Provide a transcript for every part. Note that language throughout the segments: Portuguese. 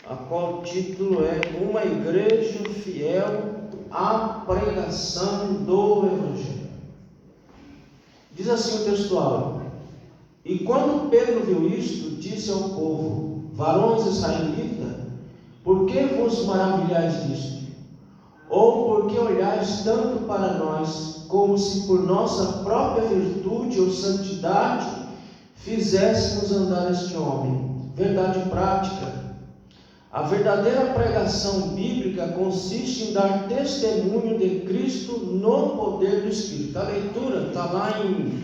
a qual o título é Uma Igreja Fiel à Pregação do Evangelho. Diz assim o textual: E quando Pedro viu isto, disse ao povo: Varões israelitas, por que vos maravilhais disto? Ou por que olhais tanto para nós, como se por nossa própria virtude ou santidade fizéssemos andar este homem? Verdade prática. A verdadeira pregação bíblica consiste em dar testemunho de Cristo no poder do Espírito. A leitura está lá em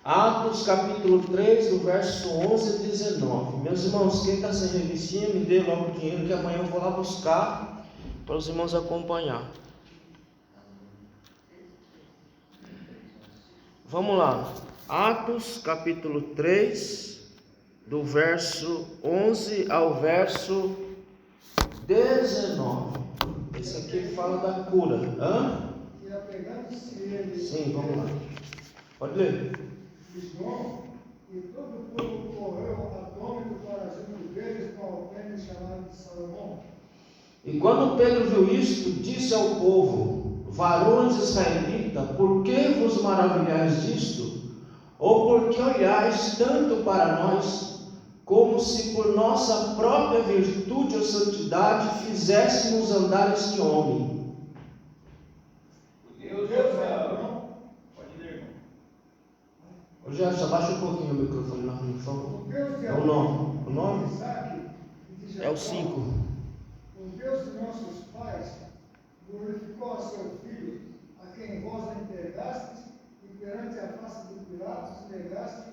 Atos capítulo 3, do verso 11 a 19. Meus irmãos, quem está sem revistinha, me dê logo o dinheiro que amanhã eu vou lá buscar para os irmãos acompanhar. Vamos lá. Atos capítulo 3, do verso 11 ao verso 19. Esse aqui fala da cura. E apegando-se ele. Sim, vamos lá. Pode ler. E João e todo o povo correu atônito para junto deles com o alpendre chamado de Salomão. E quando Pedro viu isto, disse ao povo: Varões israelitas, por que vos maravilhais disto? Ou por que olhais tanto para nós, como se por nossa própria virtude ou santidade fizéssemos andar este homem? Deus é Abraão. Pode ler, irmão. Ô Jefferson, abaixa um pouquinho o microfone lá, por favor. O Deus de É o nome. O nome de Isaac e de Jacó. é o 5. O Deus de nossos pais glorificou a seu filho, a quem vós entregastes, e perante a face de Pilatos negaste,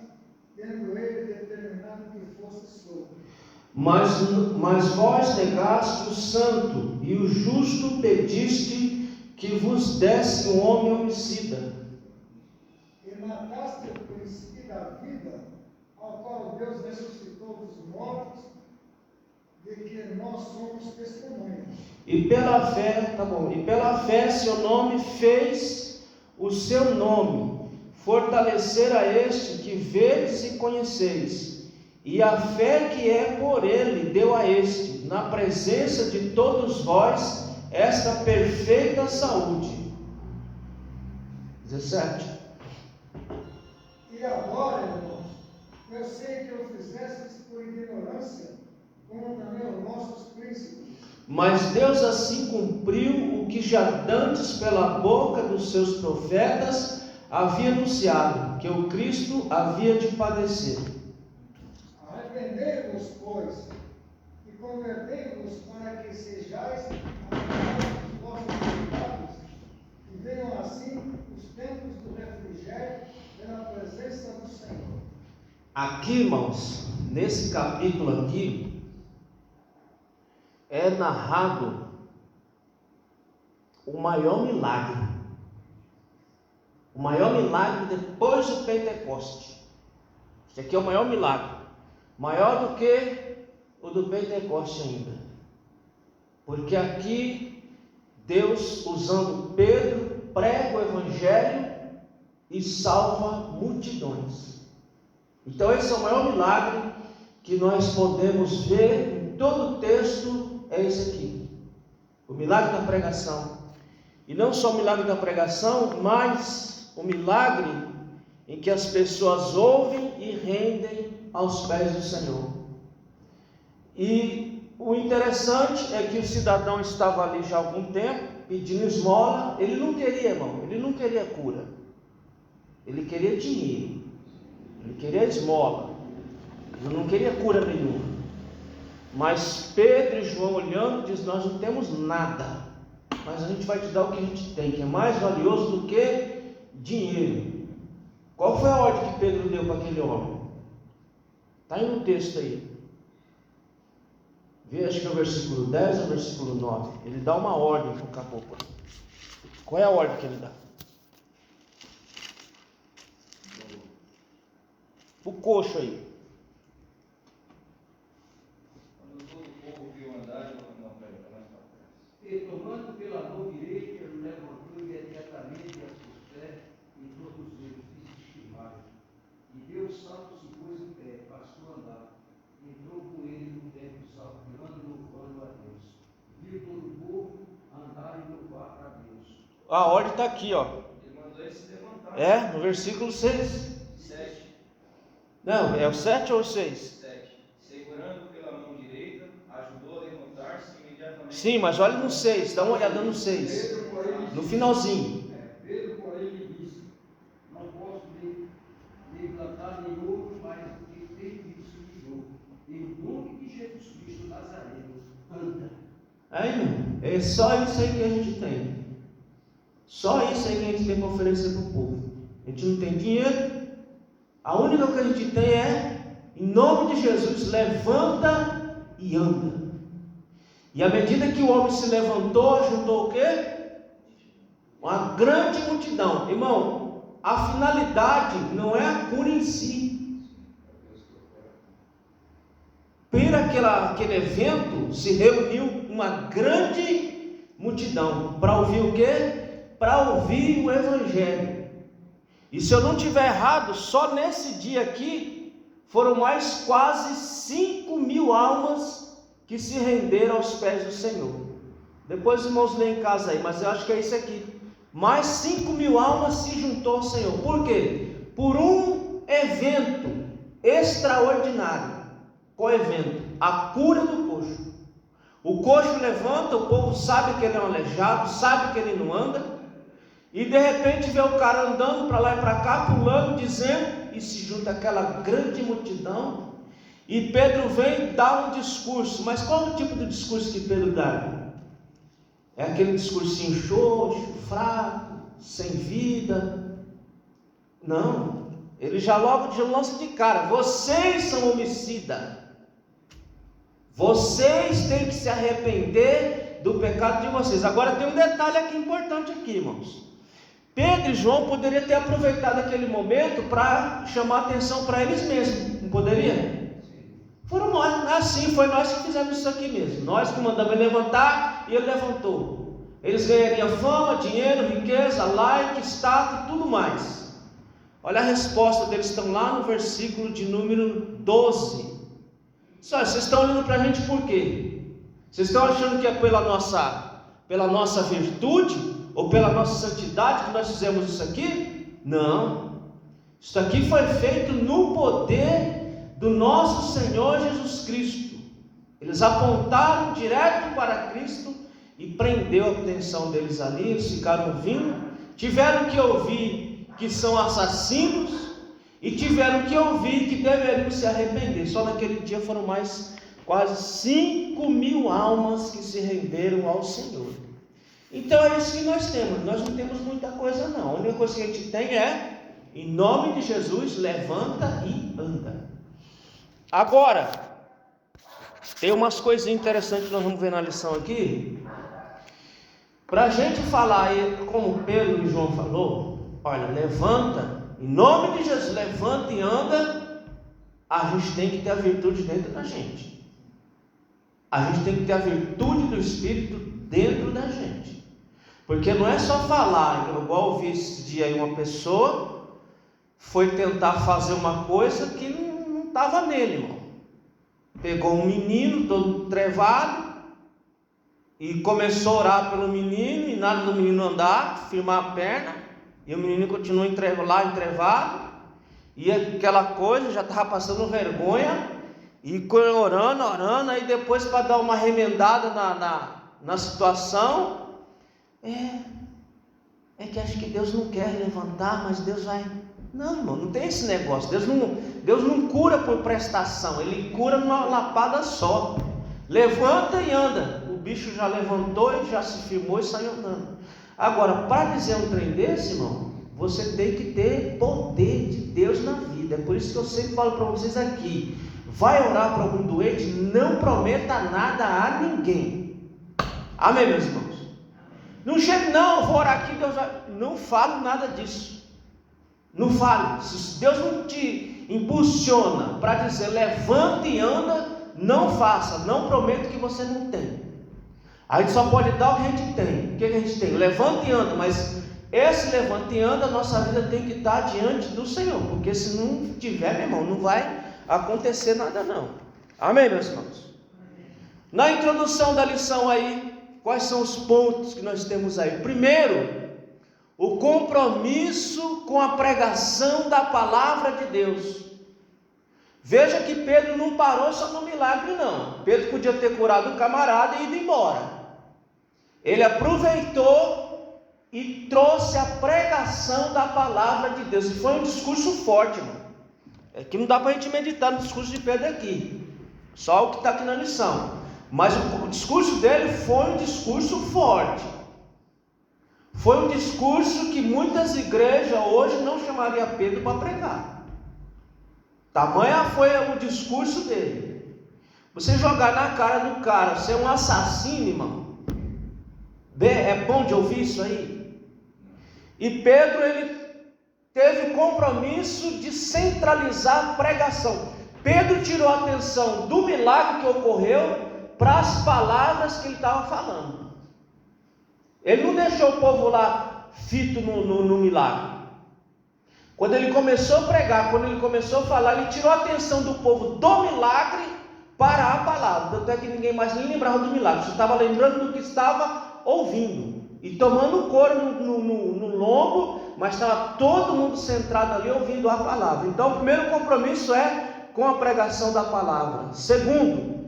tendo ele determinado que fosse solto. Mas vós negaste o santo, e o justo pediste que vos desse um homem homicida. E mataste o princípio da vida, ao qual Deus ressuscitou dos mortos, de que nós somos testemunhas. E pela fé seu nome fez o seu nome fortalecer a este que vedes e conheceis. E a fé que é por ele deu a este, na presença de todos vós, esta perfeita saúde. 17. E agora, irmãos, eu sei que o fizestes por ignorância, como também os nossos príncipes. Mas Deus assim cumpriu o que já dantes pela boca dos seus profetas havia anunciado, que o Cristo havia de padecer. Arrependei-vos, pois, e convertei-vos para que sejais afastados dos vossos pecados, e venham assim os tempos do refrigério pela presença do Senhor. Aqui, irmãos, nesse capítulo aqui, é narrado o maior milagre. O maior milagre depois do Pentecoste. Este aqui é o maior milagre. Maior do que o do Pentecoste ainda. Porque aqui, Deus, usando Pedro, prega o Evangelho e salva multidões. Então esse é o maior milagre que nós podemos ver em todo o texto, é esse aqui. O milagre da pregação. E não só o milagre da pregação, mas o milagre em que as pessoas ouvem e rendem aos pés do Senhor. E o interessante é que o cidadão estava ali já há algum tempo, pedindo esmola. Ele não queria, irmão, ele não queria cura. Ele queria dinheiro. Ele queria esmola. Ele não queria cura nenhuma. Mas Pedro e João olhando, diz: nós não temos nada, mas a gente vai te dar o que a gente tem, que é mais valioso do que dinheiro. Qual foi a ordem que Pedro deu para aquele homem? Está aí no texto aí. Vê, acho que é o versículo 10 ou o versículo 9. Ele dá uma ordem para o caboclo. Qual é a ordem que ele dá? O coxo aí. E tomando pela mão direita, ele levantou imediatamente a seus pés, e todos eles se estimaram. E Deus Santo se pôs em pé, A ordem está aqui, ó. Ele mandou ele se levantar. É, no versículo 6. 7. Não, é o 7 ou o 6? 7. Segurando pela mão direita, ajudou a levantar-se imediatamente. Sim, mas olha no 6, dá uma olhada no 6. Pedro, porém, No finalzinho. Pedro, porém, lhe disse: não posso nem plantar nem outro, mas o que tem visto de novo. Em nome de Jesus Cristo Nazareno, anda. Aí, irmão, é só isso aí que a gente tem. Só isso aí que a gente tem para oferecer para o povo. A gente não tem dinheiro. A única coisa que a gente tem é, em nome de Jesus, levanta e anda. E à medida que o homem se levantou, ajudou o quê? Uma grande multidão. Irmão, a finalidade não é a cura em si. Para aquele evento se reuniu uma grande multidão. Para ouvir o quê? Para ouvir o Evangelho. E se eu não estiver errado, só nesse dia aqui foram mais quase 5.000 almas que se renderam aos pés do Senhor. Depois os irmãos leem em casa aí, mas eu acho que é isso aqui. Mais 5.000 almas se juntou ao Senhor. Por quê? Por um evento extraordinário. Qual evento? A cura do coxo. O coxo levanta, o povo sabe que ele é um aleijado, sabe que ele não anda. E de repente vê o cara andando para lá e para cá, pulando, dizendo, e se junta aquela grande multidão. E Pedro vem dar um discurso. Mas qual é o tipo de discurso que Pedro dá? É aquele discursinho xoxo, fraco, sem vida? Não. Ele já logo lança de cara: vocês são homicidas. Vocês têm que se arrepender do pecado de vocês. Agora tem um detalhe aqui importante aqui, irmãos. Pedro e João poderiam ter aproveitado aquele momento para chamar atenção para eles mesmos. Não poderia? Foram nós, assim, foi nós que fizemos isso aqui mesmo. Nós que mandamos ele levantar e ele levantou. Eles ganhariam fama, dinheiro, riqueza, like, status e tudo mais. Olha a resposta deles, estão lá no versículo de número 12. Só, vocês estão olhando para a gente por quê? Vocês estão achando que é pela nossa virtude ou pela nossa santidade que nós fizemos isso aqui? Não. Isso aqui foi feito no poder do nosso Senhor Jesus Cristo. Eles apontaram direto para Cristo e prendeu a atenção deles ali. Eles ficaram ouvindo, tiveram que ouvir que são assassinos e tiveram que ouvir que deveriam se arrepender. Só naquele dia foram mais quase 5.000 almas que se renderam ao Senhor. Então é isso que nós temos. Nós não temos muita coisa não. A única coisa que a gente tem é, em nome de Jesus, levanta e anda. Agora, tem umas coisinhas interessantes que nós vamos ver na lição aqui. Para a gente falar, como Pedro e João falou, olha, levanta, em nome de Jesus, levanta e anda. A gente tem que ter a virtude dentro da gente. A gente tem que ter a virtude do Espírito dentro da gente. Porque não é só falar, igual eu vi esse dia aí, uma pessoa foi tentar fazer uma coisa que não estava nele, irmão. Pegou um menino todo trevado e começou a orar pelo menino, e nada do menino andar, firmar a perna, e o menino continua lá entrevado, e aquela coisa, já estava passando vergonha, e orando, aí depois para dar uma remendada na situação, é que acho que Deus não quer levantar, mas Deus vai. Não, irmão, não tem esse negócio. Deus não cura por prestação, Ele cura numa lapada só. Levanta e anda. O bicho já levantou e já se firmou e saiu andando. Agora, para dizer um trem desse, irmão, você tem que ter poder de Deus na vida. É por isso que eu sempre falo para vocês aqui: vai orar para algum doente, não prometa nada a ninguém. Amém, meus irmãos? Não chega, não, vou orar aqui, Deus vai. Não fale nada disso. Não fale. Se Deus não te impulsiona para dizer levanta e anda, não faça. Não prometo que você não tem. A gente só pode dar o que a gente tem. O que a gente tem? Levanta e anda. Mas esse levanta e anda, a nossa vida tem que estar diante do Senhor. Porque se não tiver, meu irmão, não vai acontecer nada não. Amém, meus irmãos? Na introdução da lição aí, quais são os pontos que nós temos aí? Primeiro, o compromisso com a pregação da palavra de Deus. Veja que Pedro não parou só no milagre, não. Pedro podia ter curado o camarada e ido embora. Ele aproveitou e trouxe a pregação da palavra de Deus. E foi um discurso forte, irmão. É que não dá para a gente meditar no discurso de Pedro aqui, só o que está aqui na lição. Mas o discurso dele foi um discurso forte. Foi um discurso que muitas igrejas hoje não chamariam Pedro para pregar. Tamanha foi o discurso dele. Você jogar na cara do cara, você é um assassino, irmão. É bom de ouvir isso aí? E Pedro, ele teve compromisso de centralizar a pregação. Pedro tirou a atenção do milagre que ocorreu para as palavras que ele estava falando. Ele não deixou o povo lá fito no milagre. Quando ele começou a pregar, quando ele começou a falar, ele tirou a atenção do povo do milagre para a palavra. Tanto é que ninguém mais nem lembrava do milagre, você estava lembrando do que estava ouvindo e tomando couro no lombo, mas estava todo mundo centrado ali ouvindo a palavra. Então o primeiro compromisso é com a pregação da palavra. Segundo,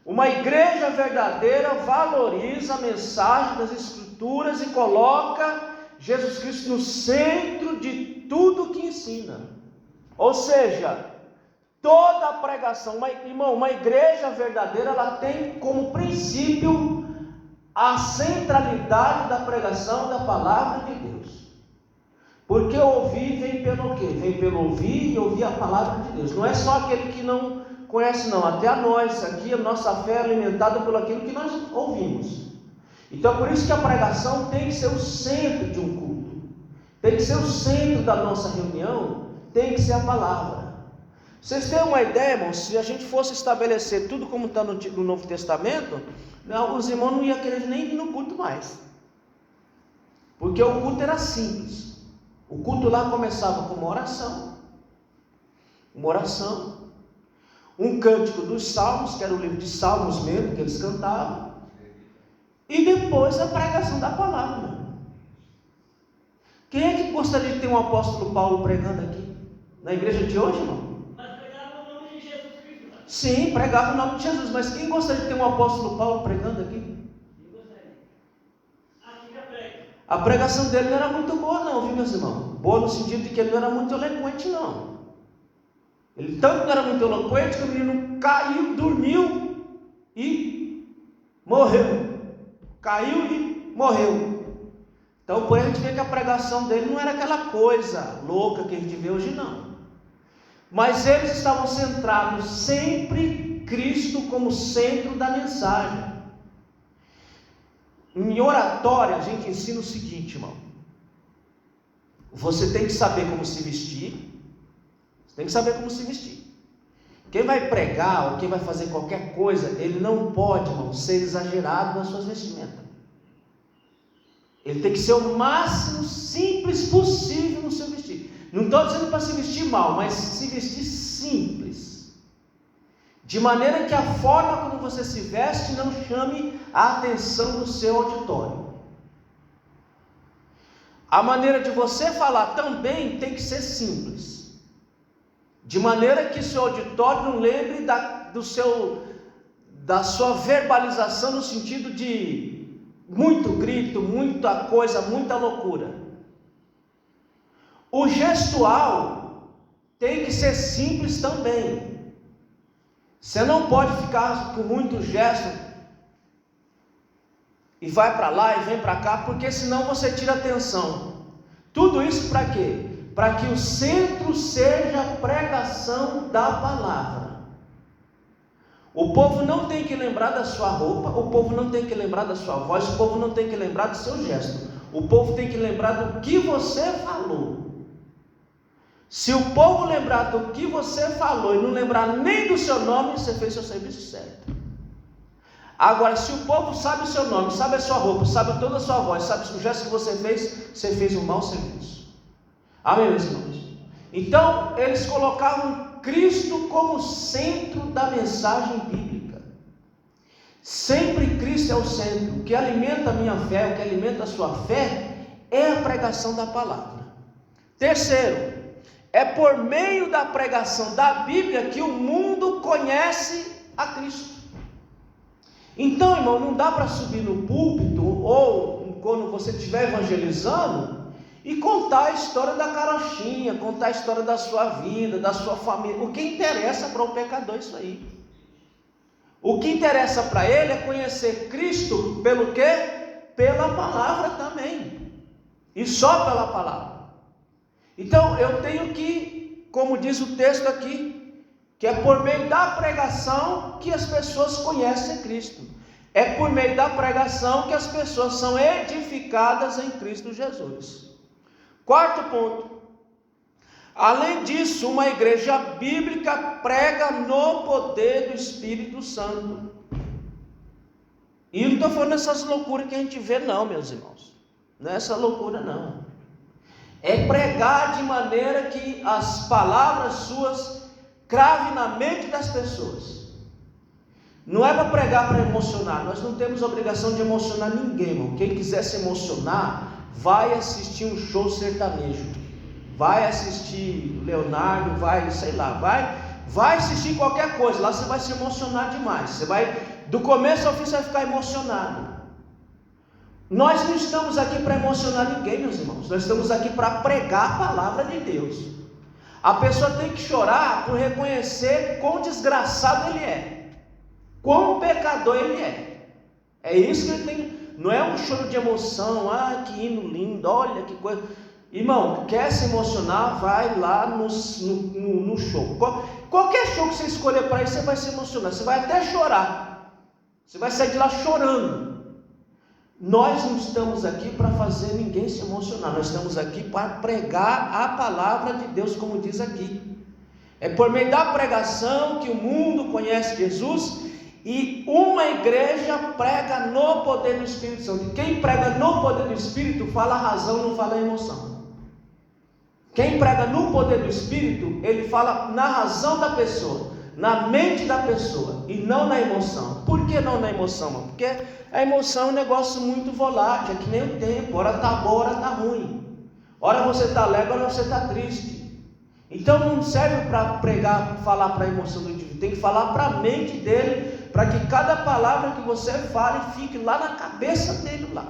uma igreja verdadeira valoriza a mensagem das Escrituras e coloca Jesus Cristo no centro de tudo que ensina. Ou seja, toda a pregação, uma igreja verdadeira, ela tem como princípio a centralidade da pregação da palavra de Deus. Porque ouvir vem pelo quê? Vem pelo ouvir e ouvir a palavra de Deus. Não é só aquele que não conhece, não. Até a nós aqui, a nossa fé é alimentada pelo aquilo que nós ouvimos. Então, por isso que a pregação tem que ser o centro de um culto. Tem que ser o centro da nossa reunião. Tem que ser a palavra. Vocês têm uma ideia, irmãos? Se a gente fosse estabelecer tudo como está no Novo Testamento, os irmãos não iam querer nem ir no culto mais. Porque o culto era simples. O culto lá começava com uma oração, um cântico dos Salmos, que era o livro de Salmos mesmo, que eles cantavam, e depois a pregação da palavra. Quem é que gostaria de ter um apóstolo Paulo pregando aqui? Na igreja de hoje, irmão? Mas pregava o nome de Jesus Cristo. Né? Sim, pregava o nome de Jesus, mas quem gostaria de ter um apóstolo Paulo pregando aqui? Eu gostaria. Aqui já prega. A pregação dele não era muito boa não, viu, meus irmãos? Boa no sentido de que ele não era muito eloquente, não. Ele tanto não era muito eloquente que o menino caiu, dormiu e morreu. Caiu e morreu. Então, por aí a gente vê que a pregação dele não era aquela coisa louca que a gente vê hoje, não. Mas eles estavam centrados sempre Cristo como centro da mensagem. Em oratória, a gente ensina o seguinte, irmão. Você tem que saber como se vestir. Você tem que saber como se vestir. Quem vai pregar ou quem vai fazer qualquer coisa, ele não pode, irmão, ser exagerado nas suas vestimentas. Ele tem que ser o máximo simples possível no seu vestir. Não estou dizendo para se vestir mal, mas se vestir simples. De maneira que a forma como você se veste não chame a atenção do seu auditório. A maneira de você falar também tem que ser simples. De maneira que seu auditório não lembre da sua verbalização no sentido de muito grito, muita coisa, muita loucura. O gestual tem que ser simples também. Você não pode ficar com muito gesto e vai para lá e vem para cá, porque senão você tira atenção. Tudo isso para quê? Para que o centro seja a pregação da palavra. O povo não tem que lembrar da sua roupa, o povo não tem que lembrar da sua voz, o povo não tem que lembrar do seu gesto. O povo tem que lembrar do que você falou. Se o povo lembrar do que você falou e não lembrar nem do seu nome, você fez seu serviço certo. Agora, se o povo sabe o seu nome, sabe a sua roupa, sabe toda a sua voz, sabe o gesto que você fez um mau serviço. Amém, meus irmãos? Então, eles colocavam Cristo como centro da mensagem bíblica. Sempre Cristo é o centro. O que alimenta a minha fé, o que alimenta a sua fé, é a pregação da palavra. Terceiro, é por meio da pregação da Bíblia que o mundo conhece a Cristo. Então, irmão, não dá para subir no púlpito ou quando você estiver evangelizando e contar a história da carochinha, contar a história da sua vida, da sua família. O que interessa para o pecador é isso aí. O que interessa para ele é conhecer Cristo pelo quê? Pela palavra também. E só pela palavra. Então eu tenho que, como diz o texto aqui, que é por meio da pregação que as pessoas conhecem Cristo. É por meio da pregação que as pessoas são edificadas em Cristo Jesus. Quarto ponto. Além disso, uma igreja bíblica prega no poder do Espírito Santo. E não estou falando essas loucuras que a gente vê não, meus irmãos. Não é essa loucura não. É pregar de maneira que as palavras suas cravem na mente das pessoas. Não é para pregar para emocionar. Nós não temos obrigação de emocionar ninguém, irmão. Quem quiser se emocionar, vai assistir um show sertanejo. Vai assistir Leonardo, vai assistir qualquer coisa. Lá você vai se emocionar demais. Você vai, do começo ao fim, você vai ficar emocionado. Nós não estamos aqui para emocionar ninguém, meus irmãos. Nós estamos aqui para pregar a palavra de Deus. A pessoa tem que chorar por reconhecer quão desgraçado ele é, quão pecador ele é. É isso que ele tem. Não é um choro de emoção. Ah, que hino lindo, olha que coisa. Irmão, quer se emocionar, vai lá no show. Qualquer show que você escolher para ir, você vai se emocionar. Você vai até chorar. Você vai sair de lá chorando. Nós não estamos aqui para fazer ninguém se emocionar. Nós estamos aqui para pregar a palavra de Deus, como diz aqui. É por meio da pregação que o mundo conhece Jesus. E uma igreja prega no poder do Espírito Santo. E quem prega no poder do Espírito fala a razão, não fala a emoção. Quem prega no poder do Espírito, ele fala na razão da pessoa, na mente da pessoa, e não na emoção. Por que não na emoção, mano? Porque a emoção é um negócio muito volátil, é que nem o tempo. Ora está bom, ora está ruim. Ora você está alegre, ora você está triste. Então não serve para pregar, falar para a emoção do indivíduo. Tem que falar para a mente dele, para que cada palavra que você fale fique lá na cabeça dele lá.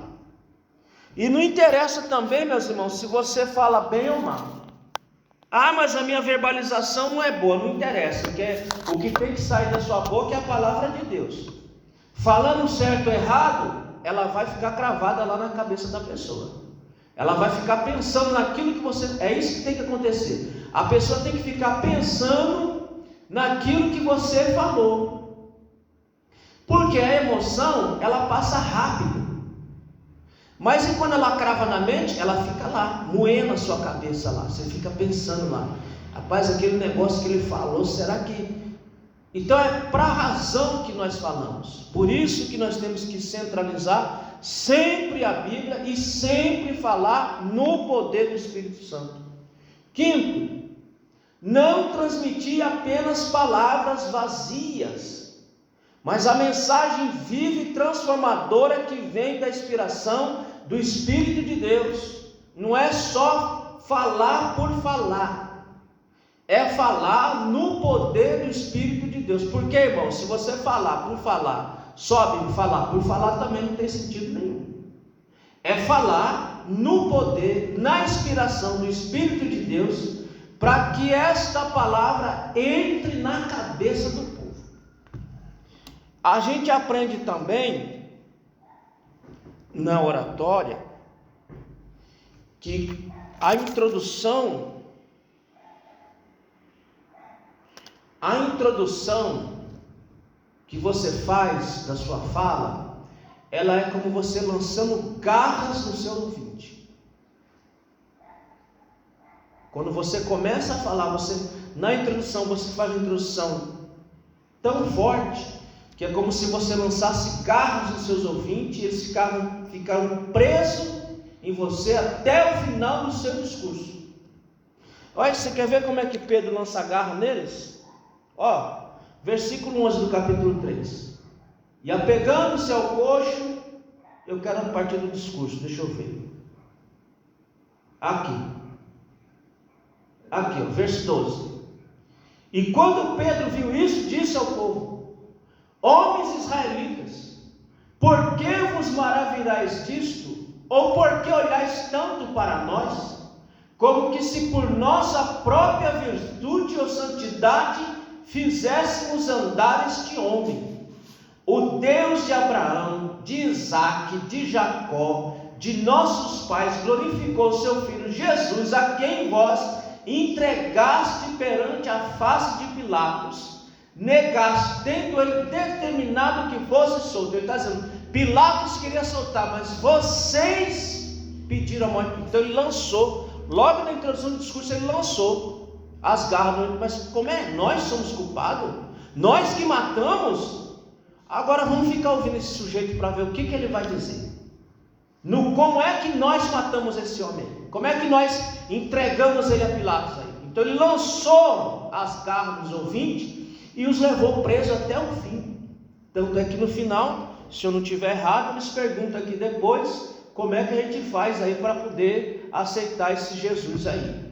E não interessa também, meus irmãos, se você fala bem ou mal. Ah, mas a minha verbalização não é boa. Não interessa, porque o que tem que sair da sua boca é a palavra de Deus. Falando certo ou errado, ela vai ficar cravada lá na cabeça da pessoa. Ela vai ficar pensando naquilo que você... É isso que tem que acontecer. A pessoa tem que ficar pensando naquilo que você falou. Porque a emoção, ela passa rápido. Mas e quando ela crava na mente, ela fica lá, moendo a sua cabeça lá. Você fica pensando lá, rapaz, aquele negócio que ele falou, será que... Então é para a razão que nós falamos. Por isso que nós temos que centralizar sempre a Bíblia e sempre falar no poder do Espírito Santo. Quinto, não transmitir apenas palavras vazias, mas a mensagem viva e transformadora que vem da inspiração do Espírito de Deus. Não é só falar por falar, é falar no poder do Espírito de Deus. Porque, irmão, se você falar por falar, sobe falar por falar, também não tem sentido nenhum. É falar no poder, na inspiração do Espírito de Deus, para que esta palavra entre na cabeça do povo. A gente aprende também na oratória que a introdução que você faz da sua fala, ela é como você lançando garras no seu ouvinte. Quando você começa a falar, na introdução, você faz uma introdução tão forte, que é como se você lançasse garras nos seus ouvintes, e eles ficaram presos em você até o final do seu discurso. Olha, você quer ver como é que Pedro lança garra neles? Ó, versículo 11 do capítulo 3. E apegando-se ao coxo, eu quero a partir do discurso, deixa eu ver. Aqui, ó, verso 12. E quando Pedro viu isso, disse ao povo: homens israelitas, por que vos maravilhais disto? Ou por que olhais tanto para nós, como que se por nossa própria virtude ou santidade fizéssemos andar este homem? O Deus de Abraão, de Isaque, de Jacó, de nossos pais, glorificou seu Filho Jesus, a quem vós entregaste perante a face de Pilatos, negaste, tendo ele determinado que fosse solto. Ele está dizendo, Pilatos queria soltar, mas vocês pediram a morte. Então ele lançou, logo na introdução do discurso, ele lançou as garras. Mas como é? Nós somos culpados? Nós que matamos? Agora vamos ficar ouvindo esse sujeito para ver o que ele vai dizer. Como é que nós matamos esse homem? Como é que nós entregamos ele a Pilatos aí? Então ele lançou as garras dos ouvintes e os levou presos até o fim. Tanto é que no final, se eu não estiver errado, eles perguntam aqui depois como é que a gente faz aí para poder aceitar esse Jesus aí.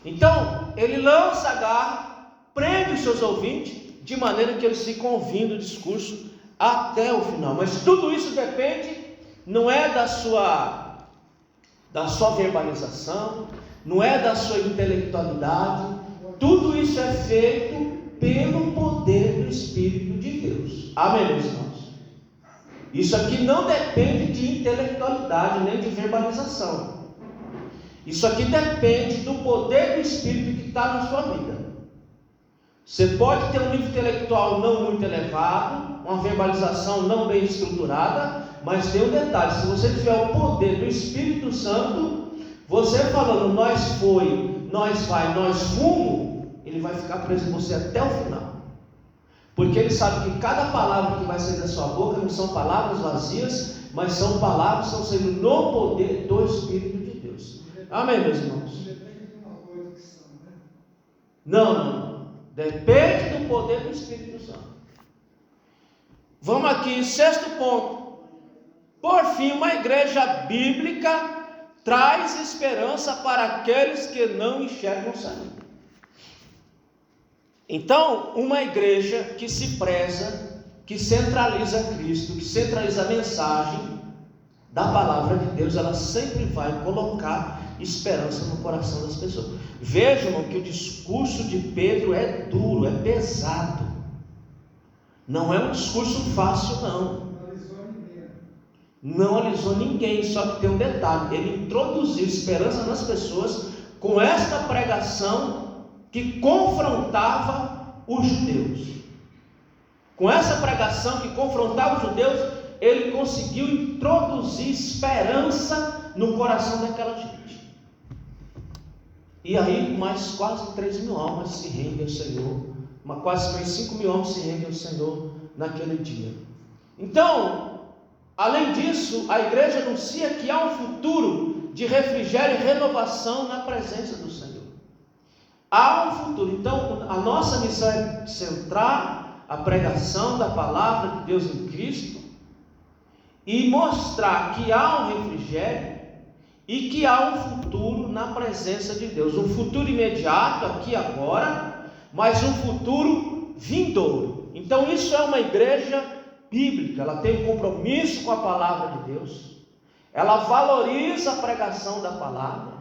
Então ele lança a garra, prende os seus ouvintes, de maneira que eles ficam ouvindo o discurso até o final. Mas tudo isso depende, não é da sua verbalização, não é da sua intelectualidade. Tudo isso é feito pelo poder do Espírito de Deus. Amém, meus irmãos? Isso aqui não depende de intelectualidade nem de verbalização. Isso aqui depende do poder do Espírito que está na sua vida. Você pode ter um nível intelectual não muito elevado, uma verbalização não bem estruturada, mas tem um detalhe: se você tiver o poder do Espírito Santo, você falando nós foi, nós vai, nós fumo, ele vai ficar preso em você até o final. Porque ele sabe que cada palavra que vai sair da sua boca não são palavras vazias, mas são palavras que estão saindo no poder do Espírito de Deus. Amém, meus irmãos? Não. Depende do poder do Espírito Santo. Vamos aqui, sexto ponto. Por fim, uma igreja bíblica traz esperança para aqueles que não enxergam saída. Então, uma igreja que se preza, que centraliza Cristo, que centraliza a mensagem da palavra de Deus, ela sempre vai colocar esperança no coração das pessoas. Vejam que o discurso de Pedro é duro, é pesado. Não é um discurso fácil, não. Não alisou ninguém, só que tem um detalhe: ele introduziu esperança nas pessoas com esta pregação que confrontava os judeus. Com essa pregação que confrontava os judeus, ele conseguiu introduzir esperança no coração daquela gente. E aí mais quase 3.000 almas se rendem ao Senhor, quase mais 5.000 almas se rendem ao Senhor naquele dia. Então, além disso, a igreja anuncia que há um futuro de refrigério e renovação na presença do Senhor. Há um futuro. Então, a nossa missão é centrar a pregação da palavra de Deus em Cristo e mostrar que há um refrigério e que há um futuro na presença de Deus. Um futuro imediato, aqui agora, mas um futuro vindouro. Então isso é uma igreja bíblica. Ela tem um compromisso com a palavra de Deus, ela valoriza a pregação da palavra,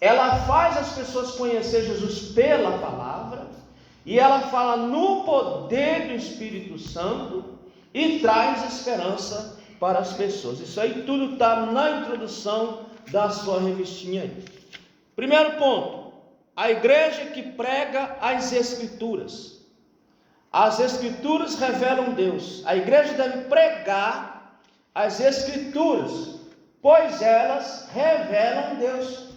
ela faz as pessoas conhecer Jesus pela palavra, e ela fala no poder do Espírito Santo e traz esperança para as pessoas. Isso aí tudo está na introdução da sua revistinha aí. Primeiro ponto: a igreja que prega as Escrituras. As Escrituras revelam Deus. A igreja deve pregar as Escrituras, pois elas revelam Deus.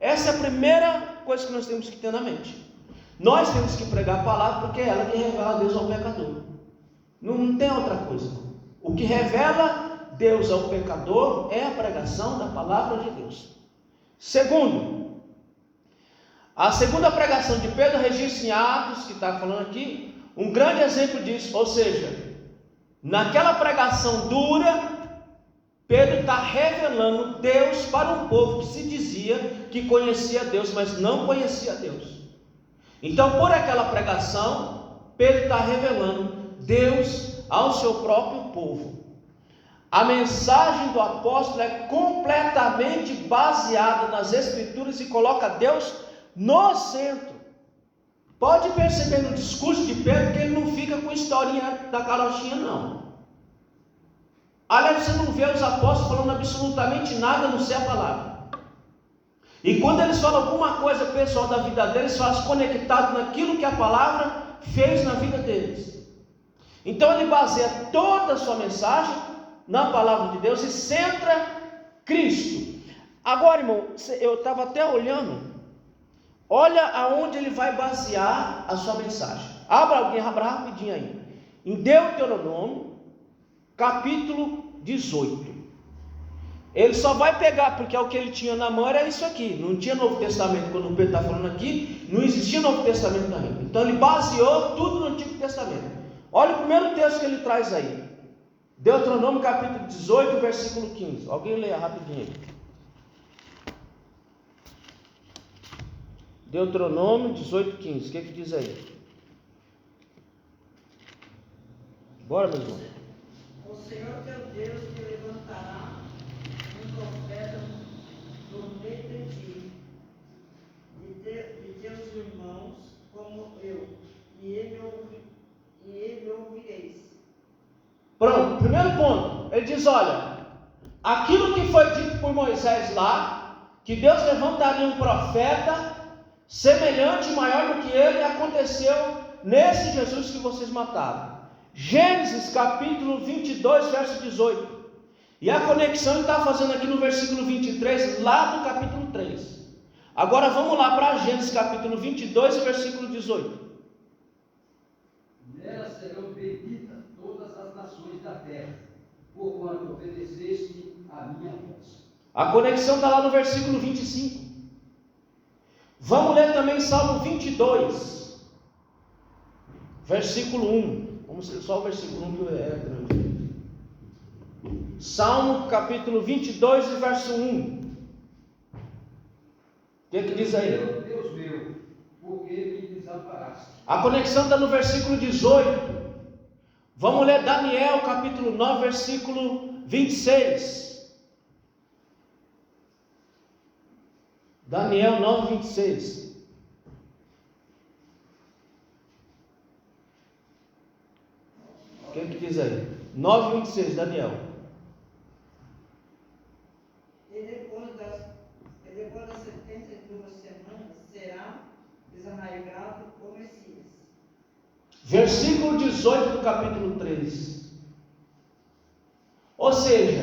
Essa é a primeira coisa que nós temos que ter na mente. Nós temos que pregar a palavra porque é ela que revela Deus ao pecador. Não tem outra coisa. O que revela Deus ao pecador é a pregação da palavra de Deus. Segundo, a segunda pregação de Pedro registra em Atos, que está falando aqui, um grande exemplo disso. Ou seja, naquela pregação dura, Pedro está revelando Deus para um povo que se dizia que conhecia Deus, mas não conhecia Deus. Então, por aquela pregação, Pedro está revelando Deus ao seu próprio povo. A mensagem do apóstolo é completamente baseada nas Escrituras e coloca Deus no centro. Pode perceber no discurso de Pedro que ele não fica com historinha da carochinha, não. Aliás, você não vê os apóstolos falando absolutamente nada, a não ser a palavra. E quando eles falam alguma coisa pessoal da vida deles, faz conectado naquilo que a palavra fez na vida deles. Então ele baseia toda a sua mensagem na palavra de Deus e centra Cristo. Agora, irmão, eu estava até olhando. Olha aonde ele vai basear a sua mensagem. Abra rapidinho aí. Em Deuteronômio, capítulo 18. Ele só vai pegar, porque o que ele tinha na mão era isso aqui. Não tinha Novo Testamento, quando o Pedro está falando aqui, não existia Novo Testamento ainda. Então ele baseou tudo no Antigo Testamento. Olha o primeiro texto que ele traz aí. Deuteronômio capítulo 18, versículo 15. Alguém leia rapidinho aí. Deuteronômio 18, 15. O que diz aí? Bora, meu irmão. O Senhor teu Deus te levantará um profeta no meio de ti, de teus irmãos, como eu, e ele ouvireis. Pronto, primeiro ponto. Ele diz: olha, aquilo que foi dito por Moisés lá, que Deus levantaria um profeta semelhante, maior do que ele, aconteceu nesse Jesus que vocês mataram. Gênesis capítulo 22, verso 18. E a conexão ele está fazendo aqui no versículo 23, lá do capítulo 3. Agora vamos lá para Gênesis capítulo 22, versículo 18. Nela serão benditas todas as nações da terra, porquanto obedeceste a minha voz. A conexão está lá no versículo 25. Vamos ler também Salmo 22, versículo 1. Vamos ler só o versículo 1 que é grande. Salmo capítulo 22, verso 1. O que diz aí? Deus meu, por que me desamparaste? A conexão está no versículo 18. Vamos ler Daniel capítulo 9, versículo 26. Daniel 9, 26. O que diz aí? 9, 26, Daniel. E depois das 72 semanas será desarraigado o Messias. Versículo 18 do capítulo 3. Ou seja,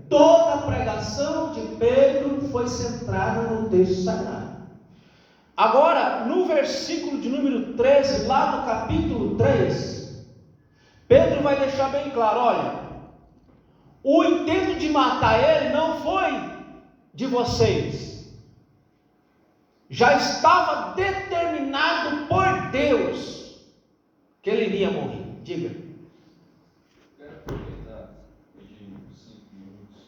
toda a pregação de Pedro foi centrada no texto sagrado. Agora, no versículo de número 13, lá no capítulo 3, Pedro vai deixar bem claro: olha, o intento de matar ele não foi de vocês, já estava determinado por Deus que ele iria morrer. Diga. Quero aproveitar, pedir 5 minutos,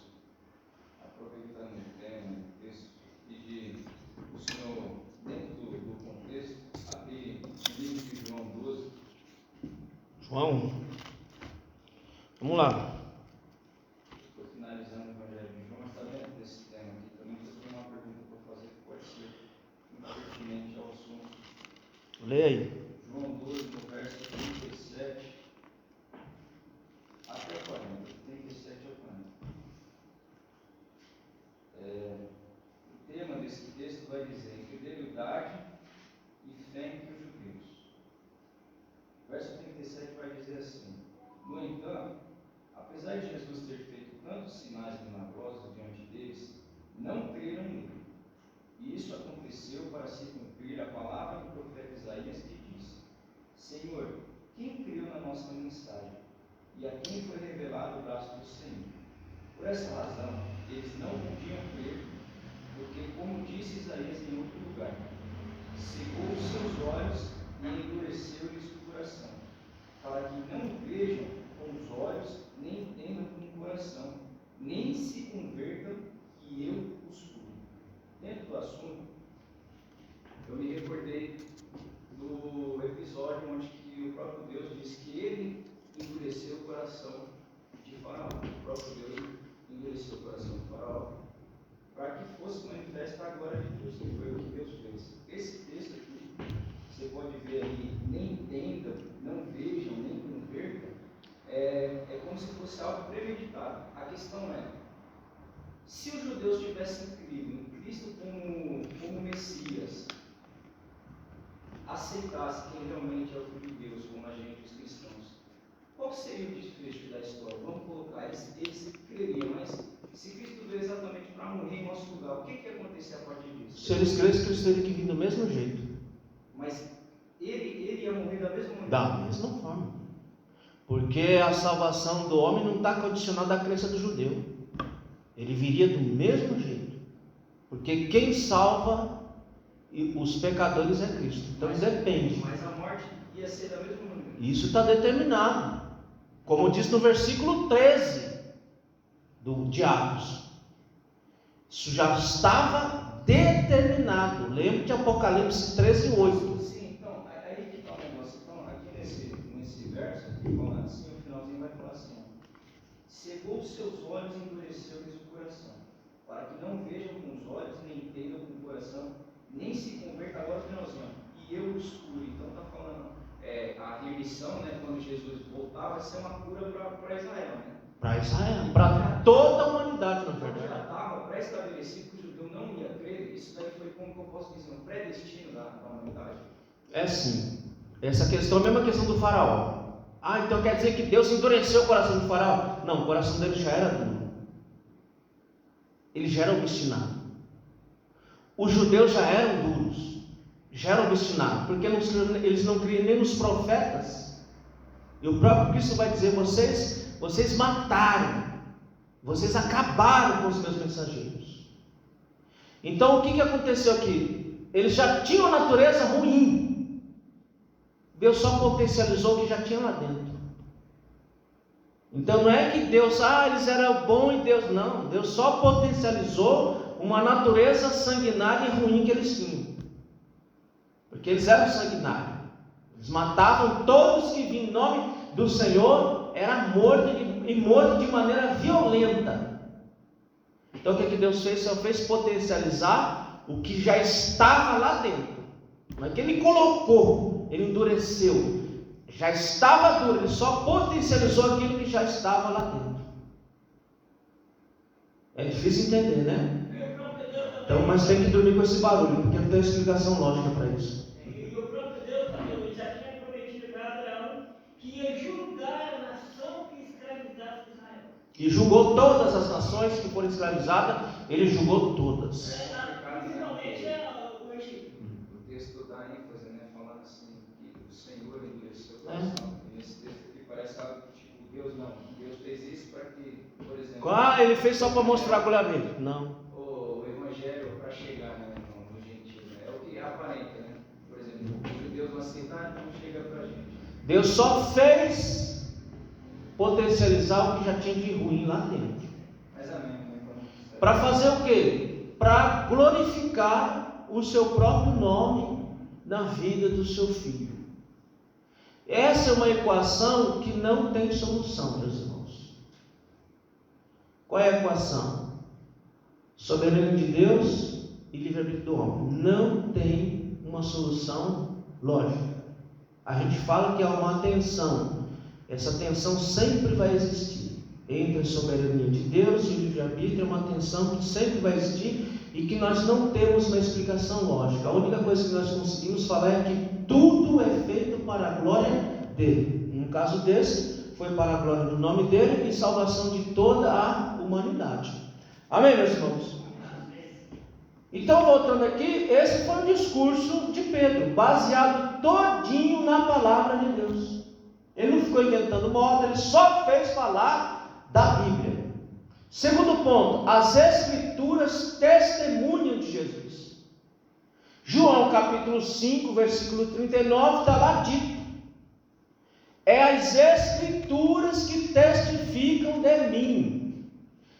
aproveitando o tema, o texto, pedir o senhor, dentro do contexto, abrir o livro de João 12. João, vamos lá. Estou finalizando o Evangelho de João, mas está dentro desse tema aqui também. Você tem uma pergunta para fazer que pode ser muito pertinente ao assunto. Leia aí. João 12, no verso 37 até 40, 37 a 40. O tema desse texto vai dizer infidelidade e fé entre os judeus. O verso 37 vai dizer assim: no entanto, apesar de Jesus ter feito tantos sinais milagrosos diante deles, não creram nele. E isso aconteceu para se cumprir a palavra do profeta Isaías, que disse: Senhor, quem creu na nossa mensagem? E a quem foi revelado o braço do Senhor? Por essa razão, eles não podiam crer, porque, como disse Isaías em outro lugar, cegou os seus olhos e endureceu-lhes o coração, para que não vejam com os olhos, nem entendam com o coração, nem se questão é, se os judeus tivessem crido em Cristo como Messias, aceitasse que ele realmente é o Filho de Deus, como a gente, os cristãos, qual seria o desfecho da história? Vamos colocar, eles creriam, mas se Cristo veio exatamente para morrer em nosso lugar, o que ia acontecer a partir disso? Se eles crescem, Cristo teria que vir do mesmo jeito. Mas ele ia morrer da mesma maneira? Da mesma forma. Porque a salvação do homem não está condicionada à crença do judeu. Ele viria do mesmo jeito. Porque quem salva os pecadores é Cristo. Então depende. Mas a morte ia ser da mesma maneira. Isso está determinado. Como diz no versículo 13 de Atos. Isso já estava determinado. Lembra de Apocalipse 13, 8. Sim, então, aí que está o negócio. Então, aqui nesse verso, aqui falando assim, o finalzinho vai falar assim: cegou os seus olhos e endureceu-lhes o coração, para que não vejam com os olhos, nem entendam com o coração, nem se converta agora no finalzinho. E eu os cure. Então está falando a remissão, né, quando Jesus voltar, vai ser uma cura para Israel, né? Para Israel, para toda a humanidade, na Já verdade. estava pré-estabelecido que o judeu não ia crer. Isso daí foi, como que eu posso dizer, um pré-destino da humanidade. É sim. Essa questão é a mesma questão do faraó. Então quer dizer que Deus endureceu o coração do faraó? Não, o coração dele já era duro. Ele já era obstinado. Os judeus já eram duros, já eram obstinados, porque eles não criam nem nos profetas. E o próprio Cristo vai dizer: vocês mataram, vocês acabaram com os meus mensageiros. Então o que aconteceu aqui? Eles já tinham a natureza ruim. Deus só potencializou o que já tinha lá dentro. Então não é que Deus, eles eram bons e Deus não. Deus só potencializou uma natureza sanguinária e ruim que eles tinham. Porque eles eram sanguinários. Eles matavam todos que vinham em nome do Senhor, era morto e morto de maneira violenta. Então o que Deus fez? Só fez potencializar o que já estava lá dentro. Não é que ele colocou, ele endureceu. Já estava duro, ele só potencializou aquilo que já estava lá dentro. É difícil entender, né? Então, mas tem que dormir com esse barulho, porque não tem explicação lógica para isso. E o próprio Deus também já tinha prometido para Abraão que ia julgar a nação que escravizasse Israel. E julgou todas as nações que foram escravizadas, ele julgou todas. Principalmente o Egito. O texto dá ênfase, né, falando assim, que o Senhor endureceu o coração. E nesse texto aqui parece algo tipo, Deus não. Deus fez isso para que, por exemplo... Ele fez só para mostrar a glória dele. Não. O evangelho para chegar, né, no gentil, né, é o que aparenta, né? Por exemplo, os judeus não aceitaram, então chega para a gente. Deus só fez potencializar o que já tinha de ruim lá dentro. Mas amém, né? Para fazer o quê? Para glorificar o seu próprio nome na vida do seu filho. Essa é uma equação que não tem solução, meus irmãos. Qual é a equação? Soberania de Deus e livre-arbítrio do homem. Não tem uma solução lógica. A gente fala que há uma tensão. Essa tensão sempre vai existir. Entre a soberania de Deus e o livre-arbítrio é uma tensão que sempre vai existir e que nós não temos uma explicação lógica. A única coisa que nós conseguimos falar é que tudo é feito para a glória dele. No caso desse, foi para a glória do nome dele e salvação de toda a humanidade. Amém, meus irmãos? Então, voltando aqui, esse foi o discurso de Pedro, baseado todinho na palavra de Deus. Ele não ficou inventando moda, ele só fez falar da Bíblia. Segundo ponto, as Escrituras testemunham de Jesus. João capítulo 5, versículo 39, está lá dito. É as Escrituras que testificam de mim.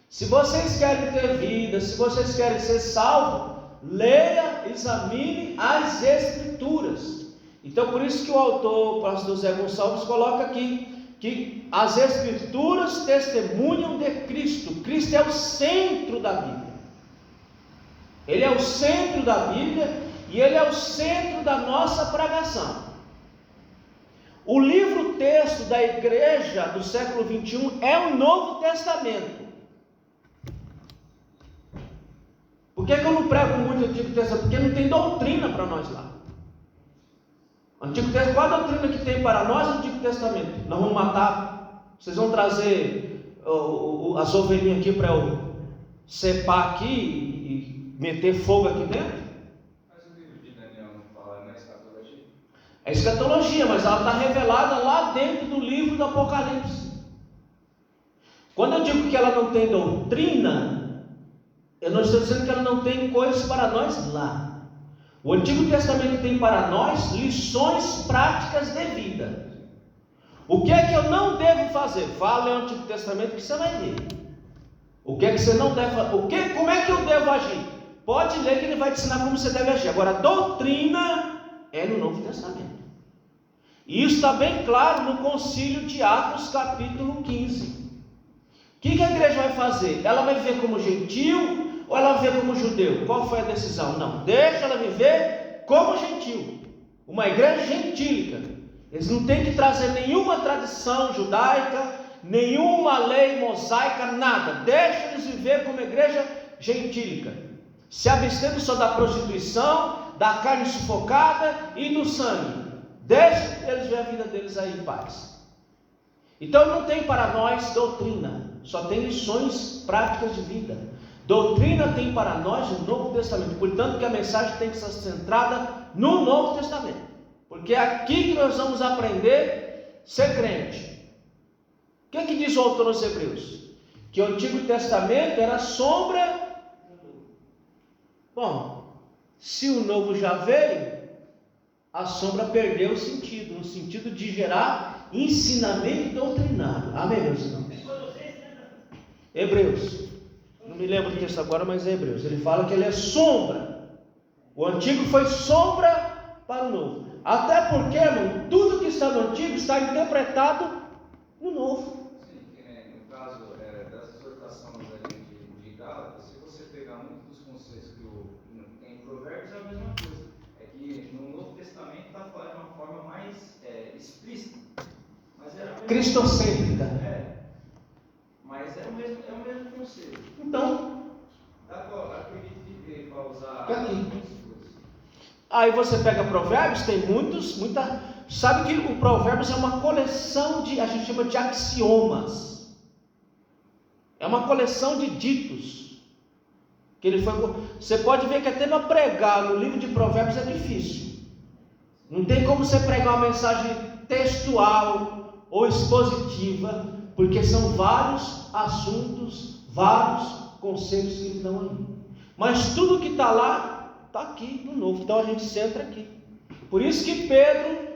Se vocês querem ter vida, se vocês querem ser salvos, leia, examine as Escrituras. Então, por isso que o autor, o pastor Zé Gonçalves, coloca aqui que as Escrituras testemunham de Cristo. Cristo é o centro da Bíblia. Ele é o centro da Bíblia e ele é o centro da nossa pregação. O livro-texto da igreja do século 21 é o Novo Testamento. que eu não prego muito o Antigo Testamento? Porque não tem doutrina para nós lá. Antigo Testamento, qual a doutrina que tem para nós no Antigo Testamento? Nós vamos matar, vocês vão trazer as ovelhinhas aqui para eu cepar aqui e meter fogo aqui dentro? Mas o livro de Daniel não fala na escatologia? É escatologia, mas ela está revelada lá dentro do livro do Apocalipse. Quando eu digo que ela não tem doutrina, eu não estou dizendo que ela não tem coisas para nós lá. O Antigo Testamento tem para nós lições práticas de vida. O que é que eu não devo fazer? Fala no Antigo Testamento que você vai ler. O que é que você não deve fazer? Como é que eu devo agir? Pode ler que ele vai te ensinar como você deve agir. Agora, a doutrina é no Novo Testamento. E isso está bem claro no Concílio de Atos, capítulo 15. O que a igreja vai fazer? Ela vai viver como gentil ou ela vai viver como judeu? Qual foi a decisão? Não, deixa ela viver como gentil. Uma igreja gentílica. Eles não têm que trazer nenhuma tradição judaica, nenhuma lei mosaica, nada. Deixa eles viver como igreja gentílica, se abstendo só da prostituição, da carne sufocada e do sangue. Deixa eles ver a vida deles aí em paz. Então não tem para nós doutrina, só tem lições práticas de vida. Doutrina tem para nós no Novo Testamento. Portanto que a mensagem tem que ser centrada no Novo Testamento, porque é aqui que nós vamos aprender a ser crente. O que diz o autor aos Hebreus? Que o Antigo Testamento era sombra. Bom, se o Novo já veio, a sombra perdeu o sentido, no sentido de gerar ensinamento doutrinário. Amém, meus irmãos? Hebreus, não me lembro do texto agora, mas é Hebreus. Ele fala que ele é sombra. O antigo foi sombra para o novo. Até porque, irmão, tudo que está no antigo está interpretado no novo. Sim, no caso das exortações ali de Gálatas, se você pegar muitos dos conceitos que tem em Provérbios, é a mesma coisa. É que no Novo Testamento está falando de uma forma mais explícita. Mas era Cristocêntrica. Mas é o mesmo conceito. Então, acredito que para usar aqui. Aí você pega Provérbios, tem muita. Sabe que o Provérbios é uma coleção a gente chama de axiomas. É uma coleção de ditos. Você pode ver que até para pregar no livro de Provérbios é difícil. Não tem como você pregar uma mensagem textual ou expositiva, porque são vários assuntos, vários conceitos que estão ali. Mas tudo que está lá, está aqui no Novo. Então a gente centra aqui. Por isso que Pedro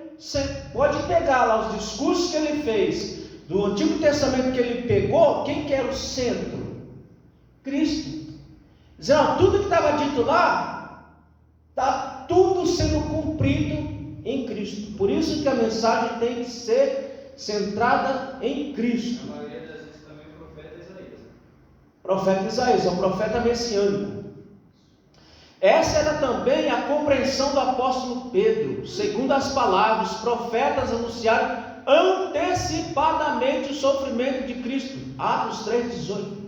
pode pegar lá os discursos que ele fez, do Antigo Testamento que ele pegou, quem que era o centro? Cristo. Dizendo, tudo que estava dito lá, está tudo sendo cumprido em Cristo. Por isso que a mensagem tem que ser centrada em Cristo. A maioria das vezes também o profeta Isaías. Profeta Isaías, é um profeta messiânico. Essa era também a compreensão do apóstolo Pedro. Segundo as palavras, os profetas anunciaram antecipadamente o sofrimento de Cristo. Atos 3,18.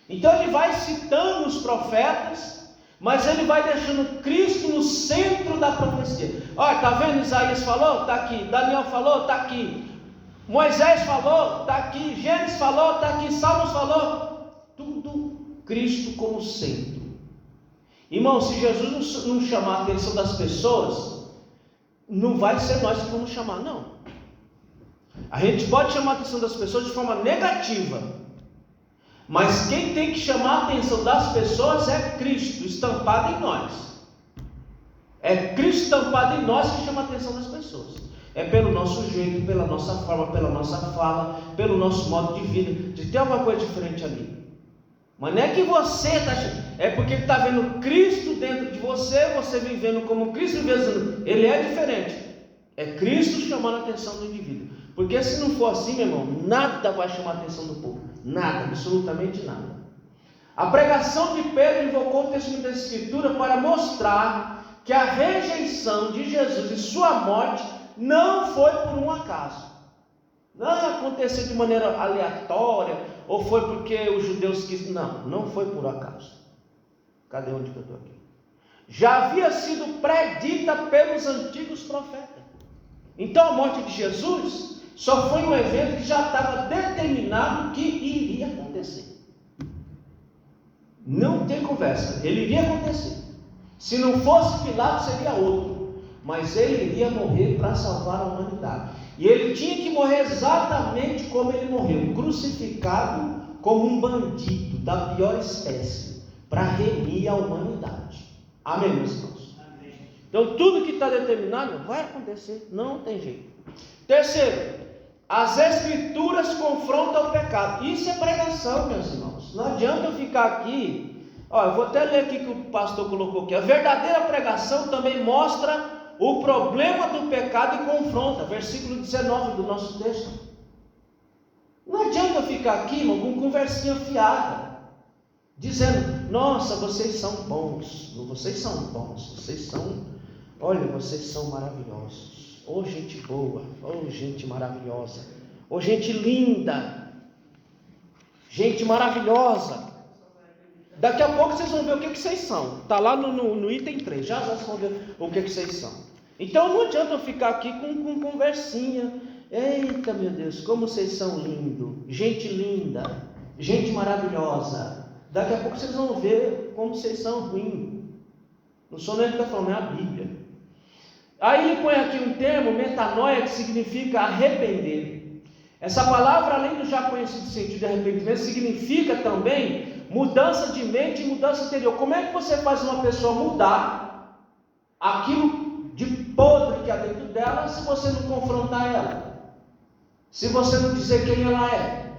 Então ele vai citando os profetas, mas ele vai deixando Cristo no centro da profecia. Olha, está vendo? Isaías falou? Está aqui. Daniel falou? Está aqui. Moisés falou? Está aqui. Gênesis falou? Está aqui. Salmos falou? Tudo Cristo como centro. Irmão, se Jesus não chamar a atenção das pessoas, não vai ser nós que vamos chamar, não. A gente pode chamar a atenção das pessoas de forma negativa, mas quem tem que chamar a atenção das pessoas é Cristo estampado em nós. É Cristo estampado em nós que chama a atenção das pessoas. É pelo nosso jeito, pela nossa forma, pela nossa fala, pelo nosso modo de vida, de ter alguma coisa diferente ali. Mas não é que você está... É porque ele está vendo Cristo dentro de você, você vivendo como Cristo, vivendo. Ele é diferente. É Cristo chamando a atenção do indivíduo. Porque se não for assim, meu irmão, nada vai chamar a atenção do povo. Nada, absolutamente nada. A pregação de Pedro invocou o testemunho da Escritura para mostrar que a rejeição de Jesus e sua morte não foi por um acaso. Não aconteceu de maneira aleatória, ou foi porque os judeus quis. Não foi por acaso. Cadê onde que eu estou aqui? Já havia sido predita pelos antigos profetas. Então a morte de Jesus só foi um evento que já estava determinado que iria acontecer. Não tem conversa, ele iria acontecer. Se não fosse Pilatos, seria outro. Mas ele iria morrer para salvar a humanidade. E ele tinha que morrer exatamente como ele morreu, crucificado como um bandido da pior espécie, para remir a humanidade. Amém, meus irmãos? Amém. Então tudo que está determinado vai acontecer, não tem jeito. Terceiro, as Escrituras confrontam o pecado. Isso é pregação, meus irmãos. Não adianta eu ficar aqui. Eu vou até ler aqui que o pastor colocou aqui. A verdadeira pregação também mostra o problema do pecado e confronta. Versículo 19 do nosso texto. Não adianta eu ficar aqui, irmão, com conversinha fiada, dizendo: nossa, vocês são bons, vocês são bons, vocês são maravilhosos. Ô gente boa, ô gente maravilhosa, ô gente linda, gente maravilhosa. Daqui a pouco vocês vão ver o que vocês são. Está lá no item 3, já vocês vão ver o que vocês são. Então não adianta eu ficar aqui com conversinha. Eita, meu Deus, como vocês são lindos, gente linda, gente maravilhosa. Daqui a pouco vocês vão ver como vocês são ruins. Não sou nem ele que está falando, é a Bíblia. Aí ele põe aqui um termo, metanoia, que significa arrepender. Essa palavra, além do já conhecido sentido de arrependimento, significa também mudança de mente e mudança interior. Como é que você faz uma pessoa mudar aquilo de podre que há dentro dela, se você não confrontar ela? Se você não dizer quem ela é?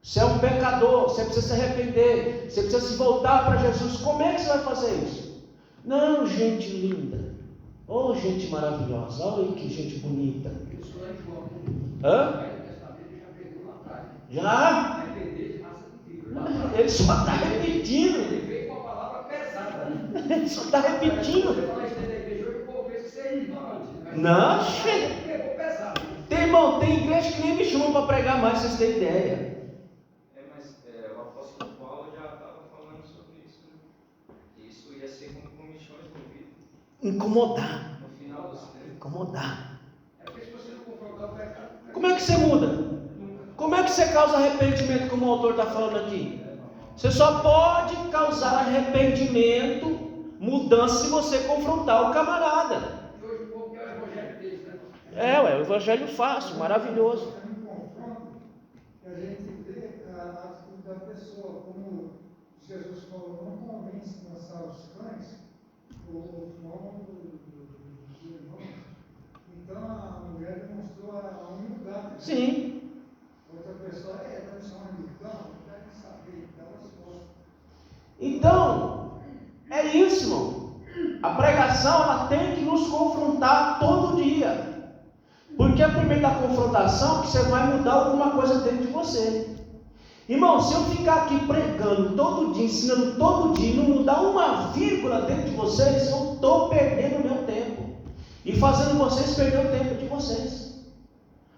Você é um pecador, você precisa se arrepender, você precisa se voltar para Jesus. Como é que você vai fazer isso? Não, gente linda, oh gente maravilhosa, olha que gente bonita. Isso é igual. Hã? Já? Ele só está repetindo. Ele veio com a palavra pesada. Ele só está repetindo. Você fala isso dentro da igreja, hoje o povo pensa que você é ignorante. Não, Pegou pesado. irmão, tem igreja que nem me chamam para pregar mais, vocês têm ideia. Mas o apóstolo Paulo já estava falando sobre isso, né? Que isso ia ser como comichões no ouvido. Incomodar. No final dos tempos. Incomodar. É porque se você não confrontar o pecado. Como é que você muda? Como é que você causa arrependimento, como o autor está falando aqui? Você só pode causar arrependimento, mudança, se você confrontar o camarada. E hoje o povo quer o evangelho deles, né? O evangelho fácil, maravilhoso. É um confronto que a gente vê a atitude da pessoa, como Jesus falou: não convém se lançar os cães, o nome dos irmãos. Então a mulher demonstrou a humildade. Sim. Outra pessoa, está me chamando de cão, não quero saber, dá uma resposta. Então, é isso, irmão. A pregação, ela tem que nos confrontar todo dia. Porque é por meio da confrontação que você vai mudar alguma coisa dentro de você. Irmão, se eu ficar aqui pregando todo dia, ensinando todo dia, e não mudar uma vírgula dentro de vocês, eu estou perdendo o meu tempo. E fazendo vocês perder o tempo de vocês.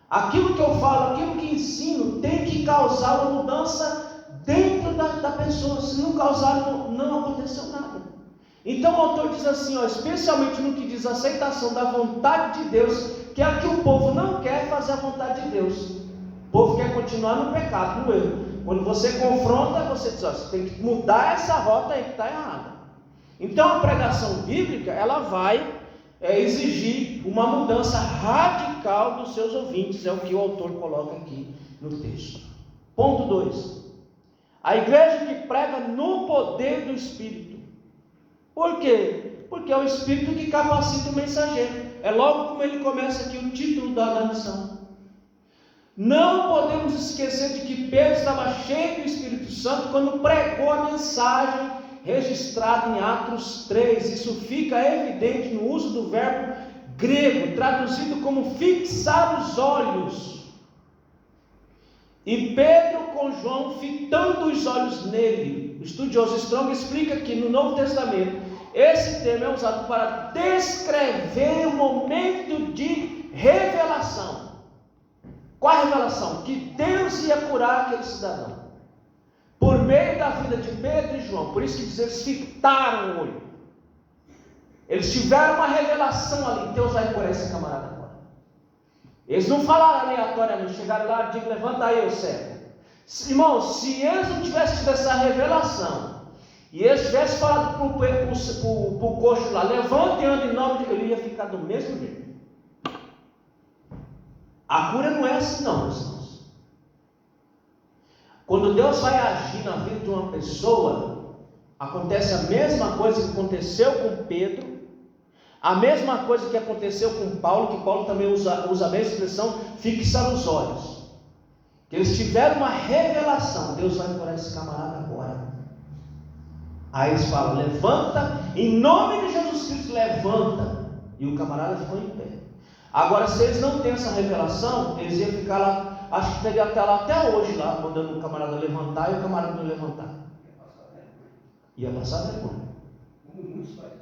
Aquilo que eu falo, aquilo que ensino, tem que causar uma mudança dentro da pessoa. Se não causar, não aconteceu nada. Então o autor diz assim, especialmente no que diz a aceitação da vontade de Deus, que é o que o povo não quer fazer a vontade de Deus. O povo quer continuar no pecado, no erro. Quando você confronta, você diz, você tem que mudar essa rota aí que está errada. Então a pregação bíblica, ela vai exigir uma mudança radical dos seus ouvintes, é o que o autor coloca aqui no texto. Ponto 2. A igreja que prega no poder do Espírito. Por quê? Porque é o Espírito que capacita o mensageiro. É logo como ele começa aqui o título da missão. Não podemos esquecer de que Pedro estava cheio do Espírito Santo quando pregou a mensagem registrada em Atos 3. Isso fica evidente no uso do verbo grego, traduzido como fixar os olhos. E Pedro com João fitando os olhos nele. O estudioso Strong explica que no Novo Testamento esse termo é usado para descrever o momento de revelação. Qual a revelação? Que Deus ia curar aquele cidadão. Por meio da vida de Pedro e João. Por isso que diz, eles fitaram o olho. Eles tiveram uma revelação ali. Deus vai curar esse camarada agora. Eles não falaram aleatoriamente, chegaram lá e disseram, levanta aí o cego. Irmão, se eles não tivessem tido essa revelação, e eles tivessem falado para o coxo lá, levanta e anda em nome de Deus, ele ia ficar do mesmo jeito. A cura não é assim não, meus irmãos. Quando Deus vai agir na vida de uma pessoa, acontece a mesma coisa que aconteceu com Pedro, a mesma coisa que aconteceu com Paulo, que Paulo também usa a mesma expressão, fixar os olhos. Que eles tiveram uma revelação, Deus vai curar esse camarada agora. Aí eles falam, levanta, em nome de Jesus Cristo, levanta. E o camarada ficou em pé. Agora, se eles não têm essa revelação, eles iam ficar lá, acho que teria até lá, até hoje lá, mandando o camarada levantar e o camarada não levantar. Ia passar vergonha. Como muitos fazem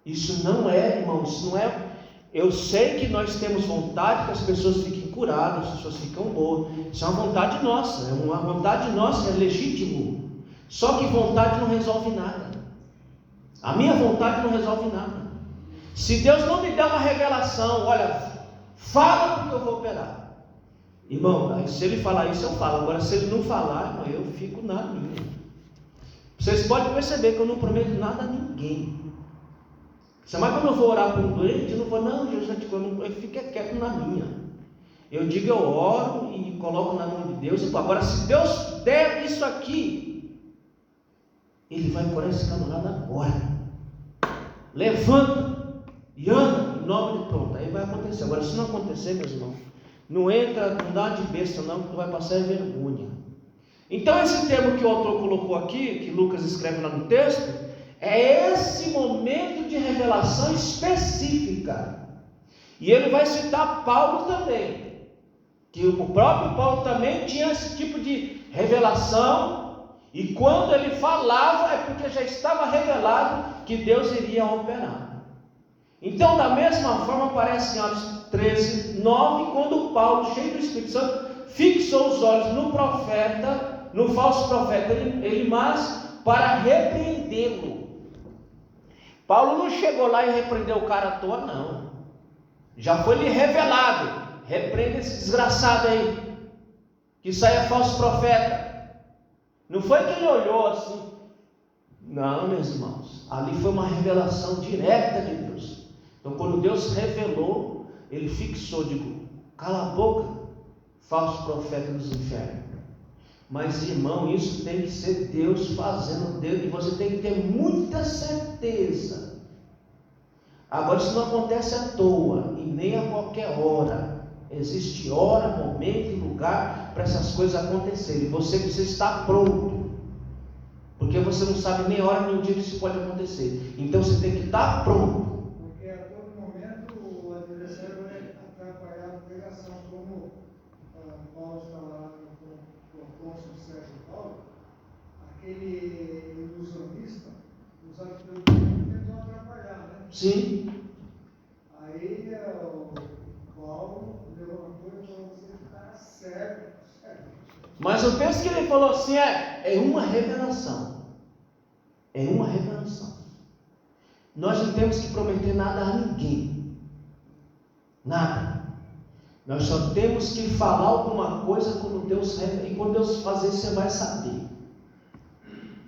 isso. Isso não é, irmão, isso não é. Eu sei que nós temos vontade que as pessoas fiquem curadas, as pessoas ficam boas. Isso é uma vontade nossa, é uma vontade nossa, é legítimo. Só que vontade não resolve nada. A minha vontade não resolve nada. Se Deus não me der uma revelação, olha, fala porque eu vou operar. Irmão, se ele falar isso, eu falo. Agora, se ele não falar, irmão, eu fico na minha. Vocês podem perceber que eu não prometo nada a ninguém. Mas quando eu vou orar por um doente, eu não vou, não, Jesus, eu fico quieto na minha. Eu digo, eu oro e coloco na mão de Deus. Agora, se Deus der isso aqui, Ele vai curar esse camarada agora. Levanta e anda em nome de pronto. Aí vai acontecer. Agora, se não acontecer, meus irmãos, não entra, não dá de besta não, que tu vai passar vergonha. Então, esse termo que o autor colocou aqui, que Lucas escreve lá no texto, é esse momento de revelação específica. E ele vai citar Paulo também, que o próprio Paulo também tinha esse tipo de revelação, e quando ele falava é porque já estava revelado que Deus iria operar. Então, da mesma forma, aparece em Atos 13, 9, quando Paulo, cheio do Espírito Santo, fixou os olhos no profeta, no falso profeta Elimas, para repreendê-lo. Paulo não chegou lá e repreendeu o cara à toa, não. Já foi lhe revelado. Repreenda esse desgraçado aí, que isso aí é falso profeta. Não foi que ele olhou assim. Não, meus irmãos. Ali foi uma revelação direta de Deus. Então, quando Deus revelou, ele fixou, digo, cala a boca, falso profeta dos infernos. Mas, irmão, isso tem que ser Deus fazendo dele, e você tem que ter muita certeza. Agora, isso não acontece à toa, e nem a qualquer hora. Existe hora, momento e lugar para essas coisas acontecerem. Você precisa estar pronto, porque você não sabe nem a hora nem o dia que isso pode acontecer. Então, você tem que estar pronto. Porque a todo momento o adversário vai atrapalhar a pregação, como Paulo está lá no apóstolo Sérgio Paulo, aquele ilusionista, os atletas tentou atrapalhar, né? Sim. Aí o Paulo levantou e falou, você está cego. Mas eu penso que ele falou assim, é uma revelação. É uma revelação. Nós não temos que prometer nada a ninguém. Nada. Nós só temos que falar alguma coisa quando Deus revela. E quando Deus fazer, você vai saber.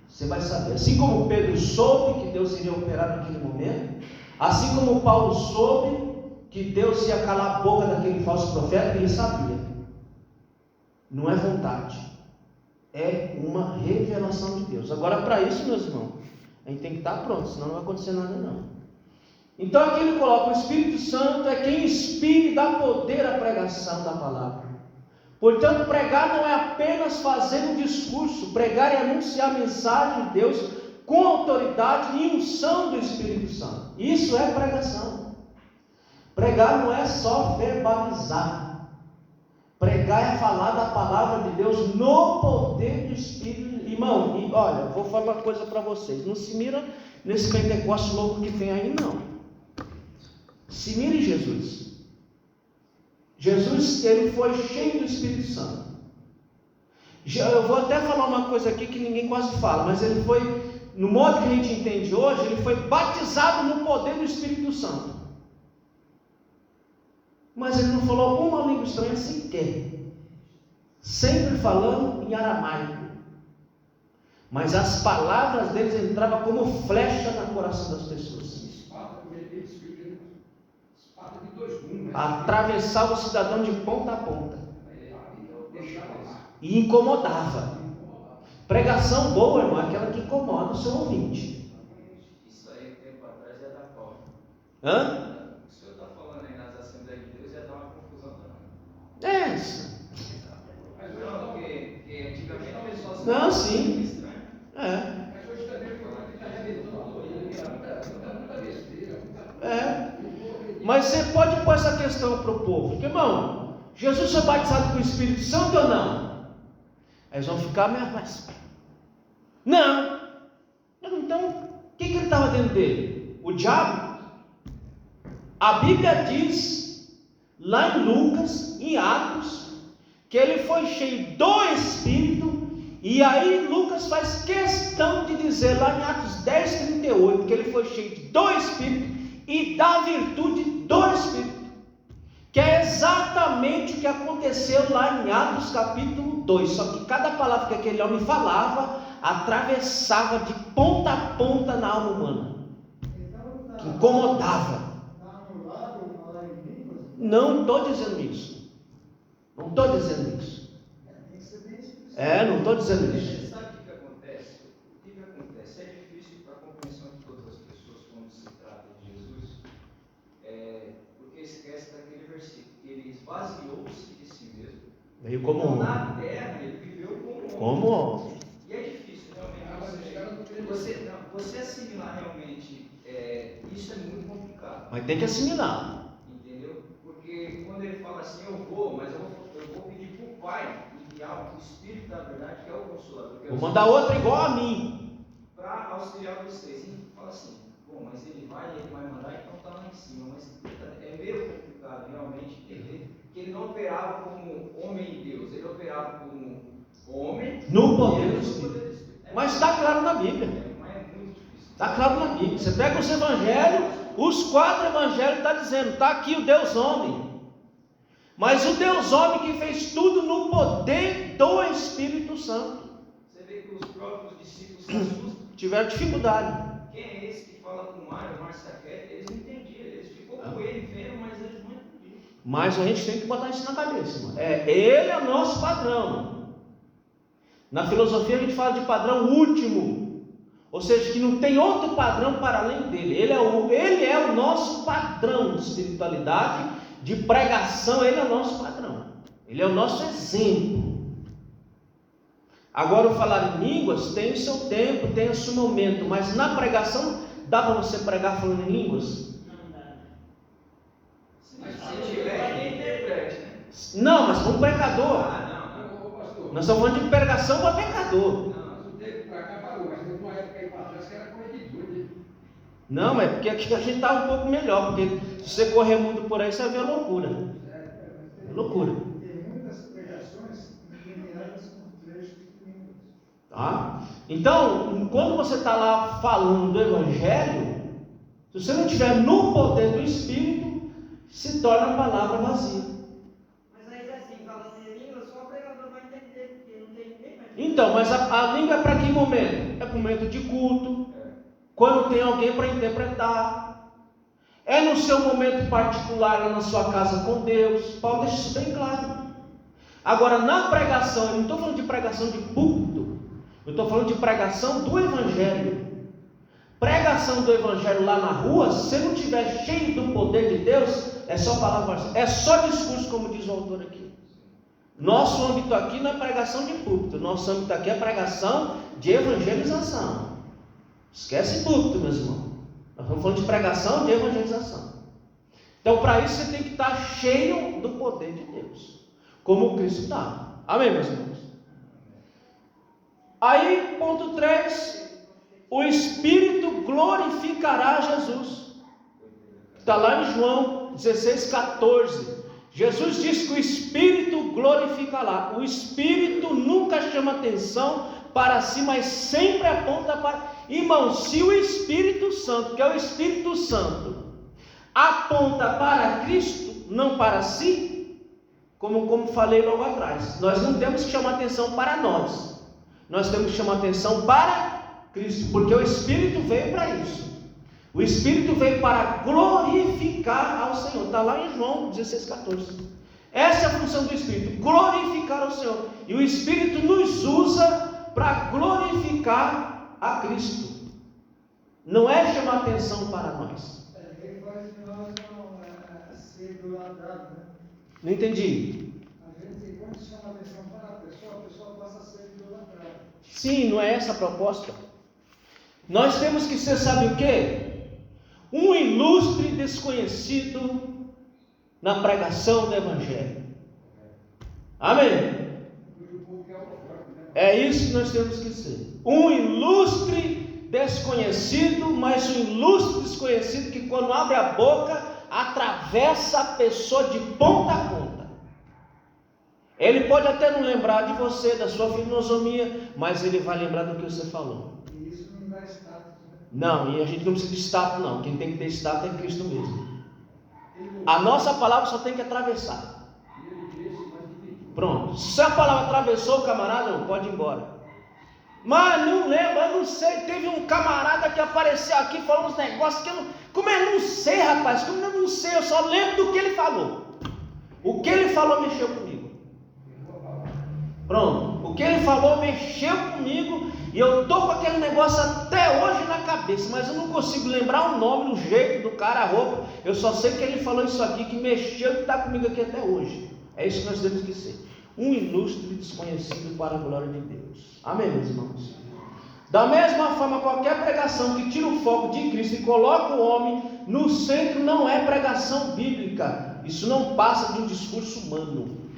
Você vai saber. Assim como Pedro soube que Deus iria operar naquele momento, assim como Paulo soube que Deus ia calar a boca daquele falso profeta, ele sabia. Não é vontade. É uma revelação de Deus. Agora, para isso, meus irmãos, a gente tem que estar pronto, senão não vai acontecer nada não. Então aqui ele coloca, o Espírito Santo é quem inspira e dá poder à pregação da palavra. Portanto, pregar não é apenas fazer um discurso, pregar é anunciar a mensagem de Deus com autoridade e unção do Espírito Santo. Isso é pregação. Pregar não é só verbalizar. Pregar é falar da palavra de Deus no poder do Espírito. Irmão, e olha, vou falar uma coisa para vocês. Não se mira nesse Pentecostes louco que tem aí, não. Se mira em Jesus. Jesus, ele foi cheio do Espírito Santo. Eu vou até falar uma coisa aqui que ninguém quase fala, mas ele foi, no modo que a gente entende hoje, ele foi batizado no poder do Espírito Santo. Mas ele não falou uma língua estranha sequer, sempre falando em aramaico. Mas as palavras deles entravam como flecha no coração das pessoas. Atravessava o cidadão de ponta a ponta. E incomodava. Pregação boa, irmão, é aquela que incomoda o seu ouvinte. Isso aí, tempo atrás, ia dar pau. Hã? O senhor está falando aí nas Assembleias de Deus, ia dar uma confusão também. É isso. Mas não, porque antigamente a pessoa... Não, sim. Estranho. É. Mas hoje também está arrebentando muita besteira. É. Mas você pode pôr essa questão para o povo. Porque, irmão, Jesus foi batizado com o Espírito Santo ou não? Eles vão ficar meio mais. Não. Então, o que ele estava dentro dele? O diabo? A Bíblia diz, lá em Lucas, em Atos, que ele foi cheio do Espírito. E aí Lucas faz questão de dizer lá em Atos 10:38, que ele foi cheio do Espírito e da virtude do Espírito, que é exatamente o que aconteceu lá em Atos capítulo 2, só que cada palavra que aquele homem falava, atravessava de ponta a ponta na alma humana, que incomodava. Está anulado falar em línguas? Não estou dizendo isso, não estou dizendo isso, Tem que ser bem específico. não estou dizendo isso. Sabe o que acontece? O que acontece? É difícil para a compreensão de todas as pessoas quando se trata de Jesus, porque esquece daquele versículo, que ele esvaziou-se de si mesmo. Veio como Então, homem. na terra, ele viveu como homem. Como homem. E é difícil realmente você assimilar realmente, isso é muito complicado. Mas tem que assimilar. Entendeu? Porque quando ele fala assim, eu vou pedir para o Pai enviar o Espírito da verdade, que é o Consolador. Vou mandar outra igual a mim. Para auxiliar vocês. E fala assim, bom, mas ele vai mandar, então está lá em cima. Mas é meio complicado realmente entender que ele não operava como homem e Deus, ele operava como homem No poder e do Deus no Espírito. poder do Espírito. Mas está claro na Bíblia. Mas é muito difícil. Está claro na Bíblia. Você pega os evangelhos, os 4 evangelhos está dizendo, está aqui o Deus homem. Mas o Deus homem que fez tudo no poder do Espírito Santo. Você vê que os próprios discípulos se assustam. Tiveram dificuldade. Quem é esse que fala com o Mário, Marsaquete? Eles não entendiam, eles ficou com ele vendo, mas eles não entendiam. Mas a gente tem que botar isso na cabeça, mano. Ele é o nosso padrão. Na filosofia a gente fala de padrão último. Ou seja, que não tem outro padrão para além dele. Ele é o nosso padrão de espiritualidade, de pregação. Ele é o nosso padrão. Ele é o nosso exemplo. Agora, o falar em línguas tem o seu tempo, tem o seu momento. Mas na pregação, dá para você pregar falando em línguas? Não dá. Se tiver, quem interprete, né? Não, mas para um pecador. Não. Pastor, Nós estamos falando de pregação para pecador. mas o tempo para cá parou, mas teve uma época aí para trás que era coisa de doido. Não, é porque aqui a gente está um pouco melhor, porque se você correr muito por aí, você vai ver loucura. É loucura. Tem muitas pregações terminadas com trechos de línguas. Tá? Então, quando você está lá falando do Evangelho, se você não estiver no poder do Espírito, se torna a palavra vazia. Mas aí assim, falando em língua, só o pregador vai entender, porque não tem ninguém mais. Então, mas a língua é para que momento? É para o momento de culto, quando tem alguém para interpretar, é no seu momento particular, lá na sua casa com Deus. Paulo deixa isso bem claro. Agora, na pregação, eu não estou falando de pregação de púlpito, eu estou falando de pregação do Evangelho. Pregação do Evangelho lá na rua, se você não estiver cheio do poder de Deus, é só palavra, é só discurso, como diz o autor aqui. Nosso âmbito aqui não é pregação de púlpito, nosso âmbito aqui é pregação de evangelização. Esquece púlpito, meus irmãos. Nós estamos falando de pregação de evangelização. Então, para isso, você tem que estar cheio do poder de Deus, como Cristo está. Amém, meus irmãos? Aí, ponto 3, o Espírito glorificará Jesus. Está lá em João 16,14. Jesus diz que o Espírito glorificará glorifica lá. O Espírito nunca chama atenção para si, mas sempre aponta para... Irmão, se o Espírito Santo, que é o Espírito Santo, aponta para Cristo, não para si, como falei logo atrás, nós não temos que chamar atenção para nós, nós temos que chamar atenção para Cristo, porque o Espírito veio para isso. O Espírito veio para glorificar ao Senhor. Está lá em João 16,14. Essa é a função do Espírito, glorificar ao Senhor. E o Espírito nos usa para glorificar a Cristo. Não é chamar atenção para nós. Ele faz de nós não ser idolatrado, né? Não entendi. A gente, quando chama atenção para a pessoa passa a ser idolatrada. Sim, não é essa a proposta. Nós temos que ser, sabe o quê? Um ilustre desconhecido na pregação do Evangelho. Amém? É isso que nós temos que ser. Um ilustre desconhecido, mas um ilustre desconhecido que quando abre a boca, atravessa a pessoa de ponta a ponta. Ele pode até não lembrar de você, da sua filosofia, mas ele vai lembrar do que você falou. E isso não dá status, né? Não, e a gente não precisa de status não. Quem tem que ter status é Cristo mesmo. A nossa palavra só tem que atravessar. Pronto. Se a palavra atravessou o camarada, não, pode ir embora. Mas não lembro, eu não sei. Teve um camarada que apareceu aqui falando uns negócios que eu não... Como eu não sei, rapaz? Como eu não sei? Eu só lembro do que ele falou. O que ele falou mexeu comigo. Pronto. O que ele falou mexeu comigo. E eu estou com aquele negócio até hoje na cabeça. Mas eu não consigo lembrar o nome, o jeito do cara, a roupa. Eu só sei que ele falou isso aqui, que mexeu e está comigo aqui até hoje. É isso que nós temos que ser. Um ilustre desconhecido para a glória de Deus. Amém, meus irmãos? Da mesma forma, qualquer pregação que tira o foco de Cristo e coloca o homem no centro não é pregação bíblica. Isso não passa de um discurso humano.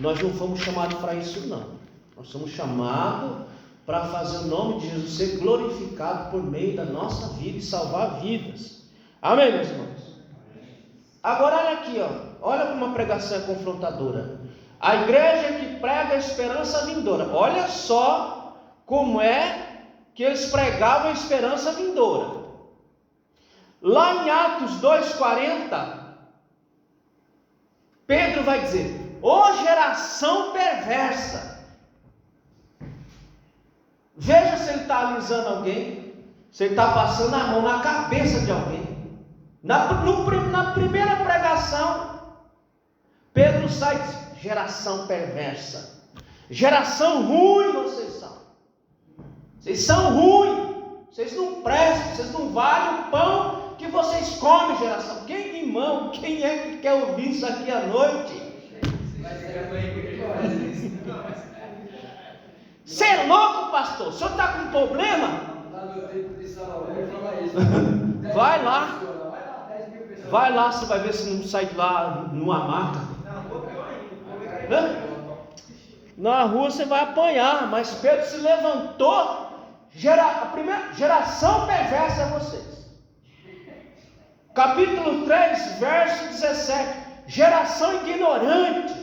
Nós não fomos chamados para isso, não. Nós somos chamados para fazer o nome de Jesus ser glorificado por meio da nossa vida e salvar vidas. Amém, meus irmãos? Agora olha aqui, olha como a pregação é confrontadora. A igreja que prega a esperança vindoura. Olha só como é que eles pregavam a esperança vindoura. Lá em Atos 2,40, Pedro vai dizer: ô geração perversa. Veja se ele está alisando alguém, se ele está passando a mão na cabeça de alguém. Na primeira pregação, Pedro sai e diz: geração perversa, geração ruim vocês são. Vocês são ruins, vocês não prestam, vocês não valem o pão que vocês comem, geração. Irmão, quem é que quer ouvir isso aqui à noite? Você é louco, pastor? O senhor está com problema? Vai lá. Vai lá, você vai ver se não sai de lá numa maca. Na rua você vai apanhar, mas Pedro se levantou. A primeira geração perversa é vocês. Capítulo 3, verso 17. Geração ignorante.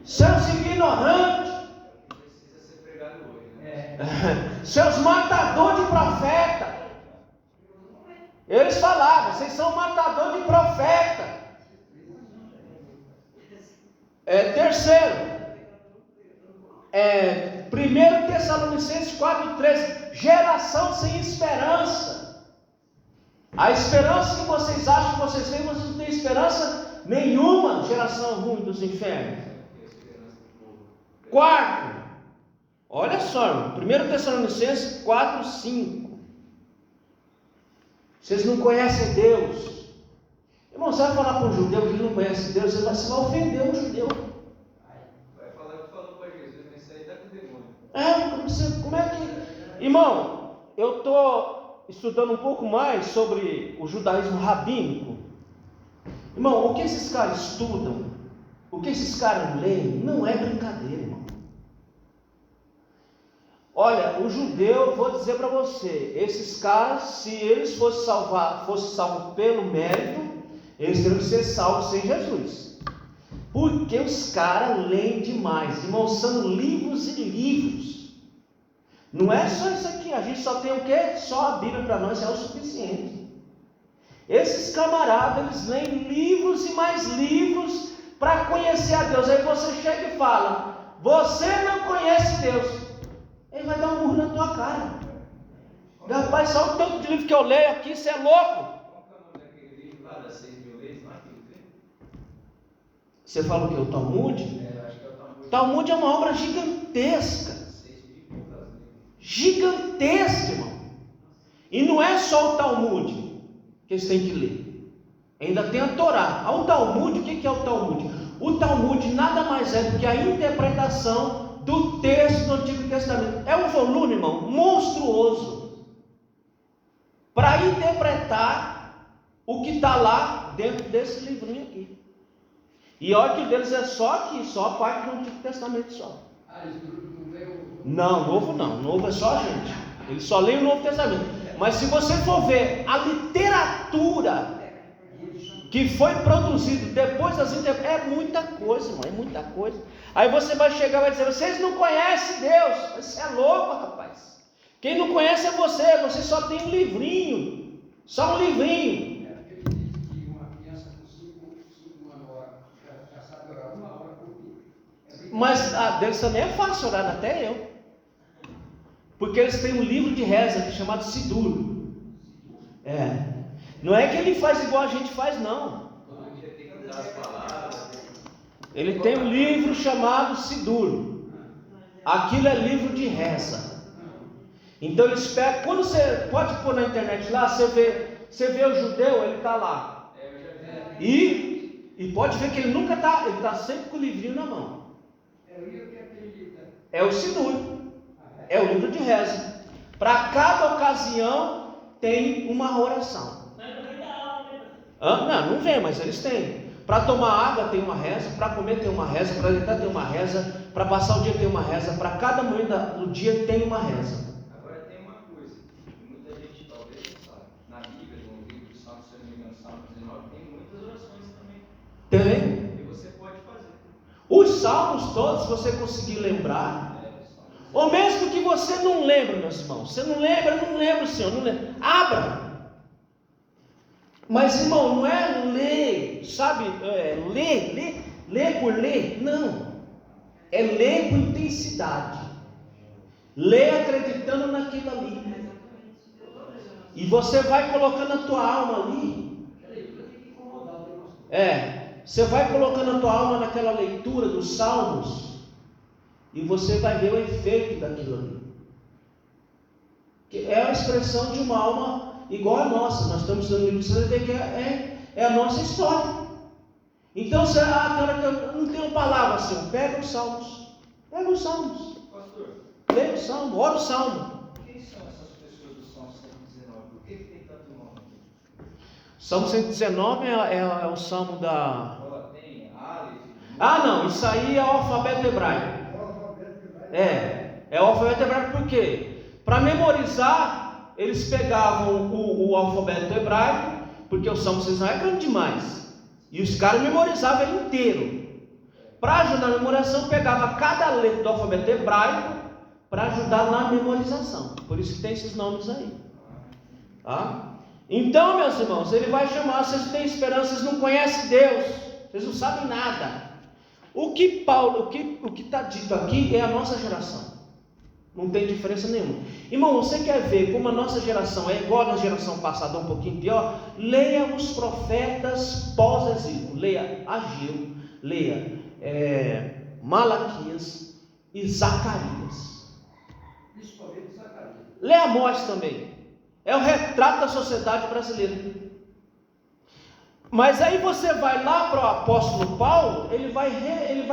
Seus ignorantes. Precisa ser pregado hoje, né? Seus matadores de profeta. Eles falavam: vocês são matador de profeta. Terceiro, 1 Tessalonicenses 4,13, geração sem esperança. A esperança que vocês acham que vocês têm, vocês não têm esperança nenhuma. Geração ruim dos infernos. Quarto, olha só, 1 Tessalonicenses 4,5. Vocês não conhecem Deus. Irmão, você vai falar para um judeu que ele não conhece Deus, você vai ofender um judeu. Vai falar que falou para Jesus, mas isso aí está com o demônio. Como é que... Irmão, eu estou estudando um pouco mais sobre o judaísmo rabínico. Irmão, o que esses caras estudam, o que esses caras leem, não é brincadeira, irmão. Olha, o judeu, vou dizer para você, esses caras, se eles fossem salvos pelo mérito, eles teriam que ser salvos sem Jesus. Porque os caras leem demais, irmãos, são livros e livros. Não é só isso aqui, a gente só tem o quê? Só a Bíblia para nós é o suficiente. Esses camaradas, eles leem livros e mais livros para conhecer a Deus. Aí você chega e fala, você não conhece Deus. Ele vai dar um murro na tua cara. Rapaz, só o tanto de livro que eu leio aqui, você é louco. Qual que é o nome daquele livro lá das 6.000 leis? Lá que ele fez? Você fala o que? O Talmud? Eu acho que é o Talmud. Talmud é uma obra gigantesca. 6.000 e poucas leis. Gigantesca, irmão. E não é só o Talmud que eles têm que ler. Ainda tem a Torá. O Talmud, o que é o Talmud? O Talmud nada mais é do que a interpretação do texto do Antigo Testamento. É um volume, irmão, monstruoso, para interpretar o que está lá dentro desse livrinho aqui. E olha que o deles é só aqui, só a parte do Antigo Testamento só. Não, novo não, novo é só a gente. Eles só leem o Novo Testamento. Mas se você for ver a literatura que foi produzido depois das interpretações, é muita coisa, irmão, é muita coisa. Aí você vai chegar e vai dizer, vocês não conhecem Deus. Você é louco, rapaz. Quem não conhece é você só tem um livrinho, só um livrinho. É porque ele diz que uma criança com 5 anos já sabe orar 1 hora por dia. Mas a deles também é fácil orar, até eu. Porque eles têm um livro de reza aqui chamado Sidur. Não é que ele faz igual a gente faz, não. Todo dia tem que dar as palavras. Ele tem um livro chamado Sidur. Aquilo é livro de reza. Então eles pegam, quando você pode pôr na internet lá, você vê o judeu, ele está lá. E pode ver que ele nunca está, ele está sempre com o livrinho na mão. É o Sidur. É o livro de reza. Para cada ocasião tem uma oração. Não vem, mas eles têm. Para tomar água tem uma reza, para comer tem uma reza, para deitar tem uma reza, para passar o dia tem uma reza, para cada momento do dia tem uma reza. Agora tem uma coisa, que muita gente talvez não sabe. Na Bíblia, no livro de Salmo, se eu não me engano, Salmo 19, tem muitas orações também. Tem. Que você pode fazer. Os salmos todos, se você conseguir lembrar, ou mesmo que você não lembre, meus irmãos, você não lembra, Senhor, não lembra. Abra. Mas, irmão, não é ler, sabe, ler por ler, não. É ler com intensidade. Ler acreditando naquilo ali. E você vai colocando a tua alma ali. Você vai colocando a tua alma naquela leitura dos salmos. E você vai ver o efeito daquilo ali. Que é a expressão de uma alma igual a nossa. Nós estamos estudando o livro, você vai ver que é a nossa história. Então, tem hora que eu não tenho palavra, Senhor, pega os salmos. Pastor, Lê o salmo, ora o salmo. quem são essas pessoas do Salmo 119? Por que tem tanto nome aqui? Salmo 119 é o salmo da... Tem Aleph. Não, isso aí é o alfabeto hebraico. É o alfabeto hebraico por quê? Para memorizar, eles pegavam o alfabeto hebraico, porque o Salmo 119 é grande demais. E os caras memorizavam ele inteiro. Para ajudar na memoração, pegava cada letra do alfabeto hebraico para ajudar na memorização. Por isso que tem esses nomes aí. Tá? Então, meus irmãos, ele vai chamar, vocês têm esperança, vocês não conhecem Deus, vocês não sabem nada. O que está dito aqui é a nossa geração. Não tem diferença nenhuma. Irmão, você quer ver como a nossa geração é igual à geração passada, um pouquinho pior? Leia os profetas pós-exílio. Leia Ageu, leia Malaquias e Zacarias. Principalmente Zacarias. Leia Amós também. É o retrato da sociedade brasileira. Mas aí você vai lá para o apóstolo Paulo, ele vai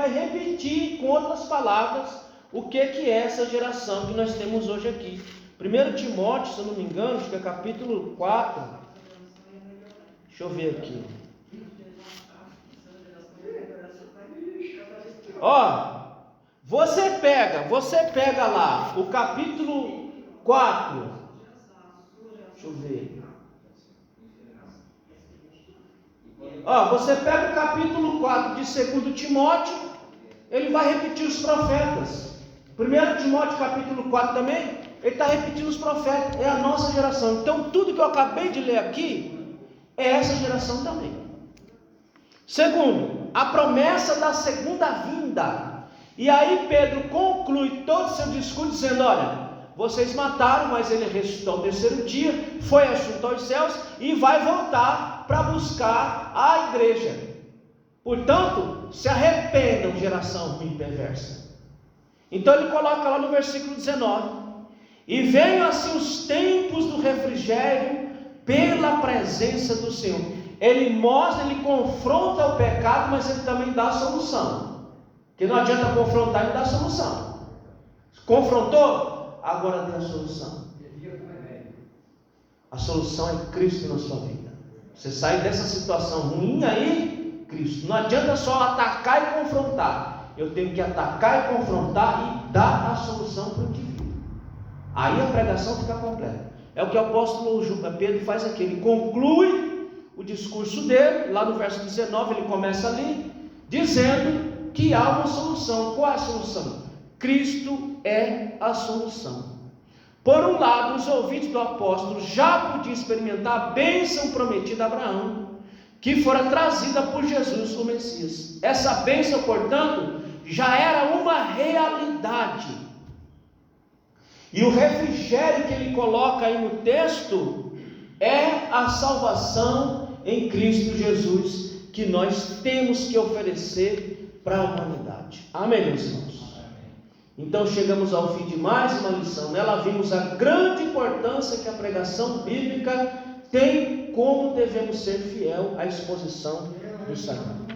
repetir com outras palavras o que é essa geração que nós temos hoje aqui. 1 Timóteo, se eu não me engano, acho que é capítulo 4. Deixa eu ver aqui. Você pega lá o capítulo 4. Deixa eu ver. Você pega o capítulo 4 de 2 Timóteo, ele vai repetir os profetas. 1 Timóteo capítulo 4 também, ele está repetindo os profetas, é a nossa geração. Então tudo que eu acabei de ler aqui, é essa geração também. Segundo, a promessa da segunda vinda. E aí Pedro conclui todo o seu discurso dizendo: olha, vocês mataram, mas ele ressuscitou ao terceiro dia, foi assunto aos céus e vai voltar para buscar a igreja. Portanto, se arrependam, geração ruim e perversa. Então ele coloca lá no versículo 19: e venham assim os tempos do refrigério pela presença do Senhor. Ele mostra, ele confronta o pecado, mas ele também dá a solução. Porque não adianta confrontar e não dar a solução. Confrontou? Agora tem a solução. A solução é Cristo na sua vida. Você sai dessa situação ruim aí, Cristo. Não adianta só atacar e confrontar. Eu tenho que atacar e confrontar e dar a solução para o indivíduo. Aí a pregação fica completa. É o que o apóstolo Pedro faz aqui. Ele conclui o discurso dele, lá no verso 19, ele começa ali, dizendo que há uma solução. Qual é a solução? Cristo é a solução. Por um lado, os ouvintes do apóstolo já podiam experimentar a bênção prometida a Abraão, que fora trazida por Jesus, o Messias. Essa bênção, portanto, já era uma realidade. E o refrigério que ele coloca aí no texto é a salvação em Cristo Jesus, que nós temos que oferecer para a humanidade. Amém, meus irmãos? Então chegamos ao fim de mais uma lição. Nela vimos a grande importância que a pregação bíblica tem, como devemos ser fiel à exposição do Sagrado.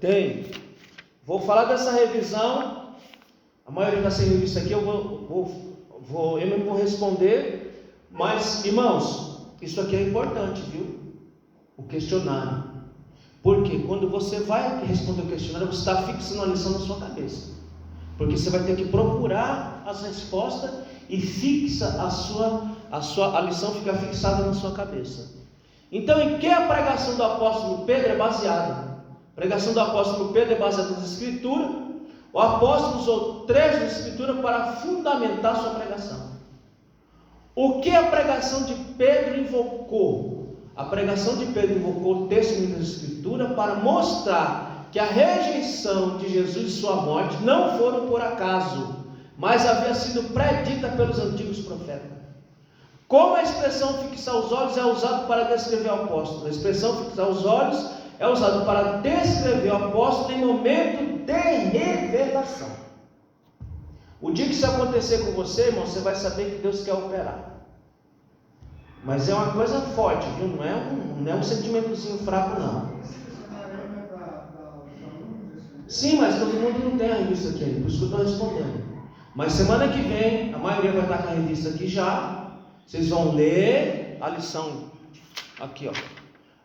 Tem. Vou falar dessa revisão. A maioria está sem revista aqui, eu não vou responder. Mas, irmãos, isso aqui é importante, viu? O questionário. Porque quando você vai responder o questionário, você está fixando a lição na sua cabeça. Porque você vai ter que procurar as respostas e fixa a lição fica fixada na sua cabeça. Então, em que a pregação do apóstolo Pedro é baseada? A pregação do apóstolo Pedro é baseada nas Escrituras. O apóstolo usou trechos da Escritura para fundamentar sua pregação. O que a pregação de Pedro invocou? A pregação de Pedro invocou o texto das Escrituras para mostrar que a rejeição de Jesus e sua morte não foram por acaso, mas havia sido predita pelos antigos profetas. Como a expressão fixar os olhos é usada para descrever o apóstolo, a expressão fixar os olhos é usada para descrever o apóstolo em momento de revelação. O dia que isso acontecer com você, irmão, você vai saber que Deus quer operar. Mas é uma coisa forte, viu? Não é um sentimentozinho fraco, não. Sim, mas todo mundo não tem a revista aqui ainda, por isso que eu estou respondendo. Mas semana que vem, a maioria vai estar com a revista aqui já. Vocês vão ler a lição, aqui ó,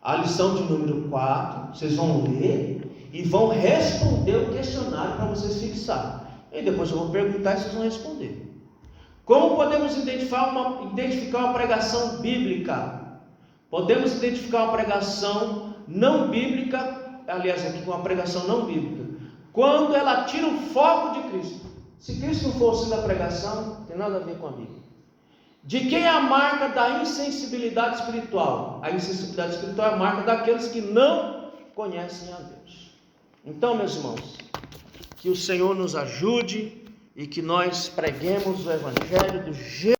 a lição de número 4. Vocês vão ler e vão responder o questionário para vocês fixarem. E depois eu vou perguntar e vocês vão responder. Como podemos identificar uma pregação bíblica? Podemos identificar uma pregação não bíblica, aliás, aqui uma pregação não bíblica, quando ela tira o foco de Cristo. Se Cristo não fosse da pregação, não tem nada a ver com a Bíblia. De quem é a marca da insensibilidade espiritual? A insensibilidade espiritual é a marca daqueles que não conhecem a Deus. Então, meus irmãos, que o Senhor nos ajude e que nós preguemos o Evangelho do jeito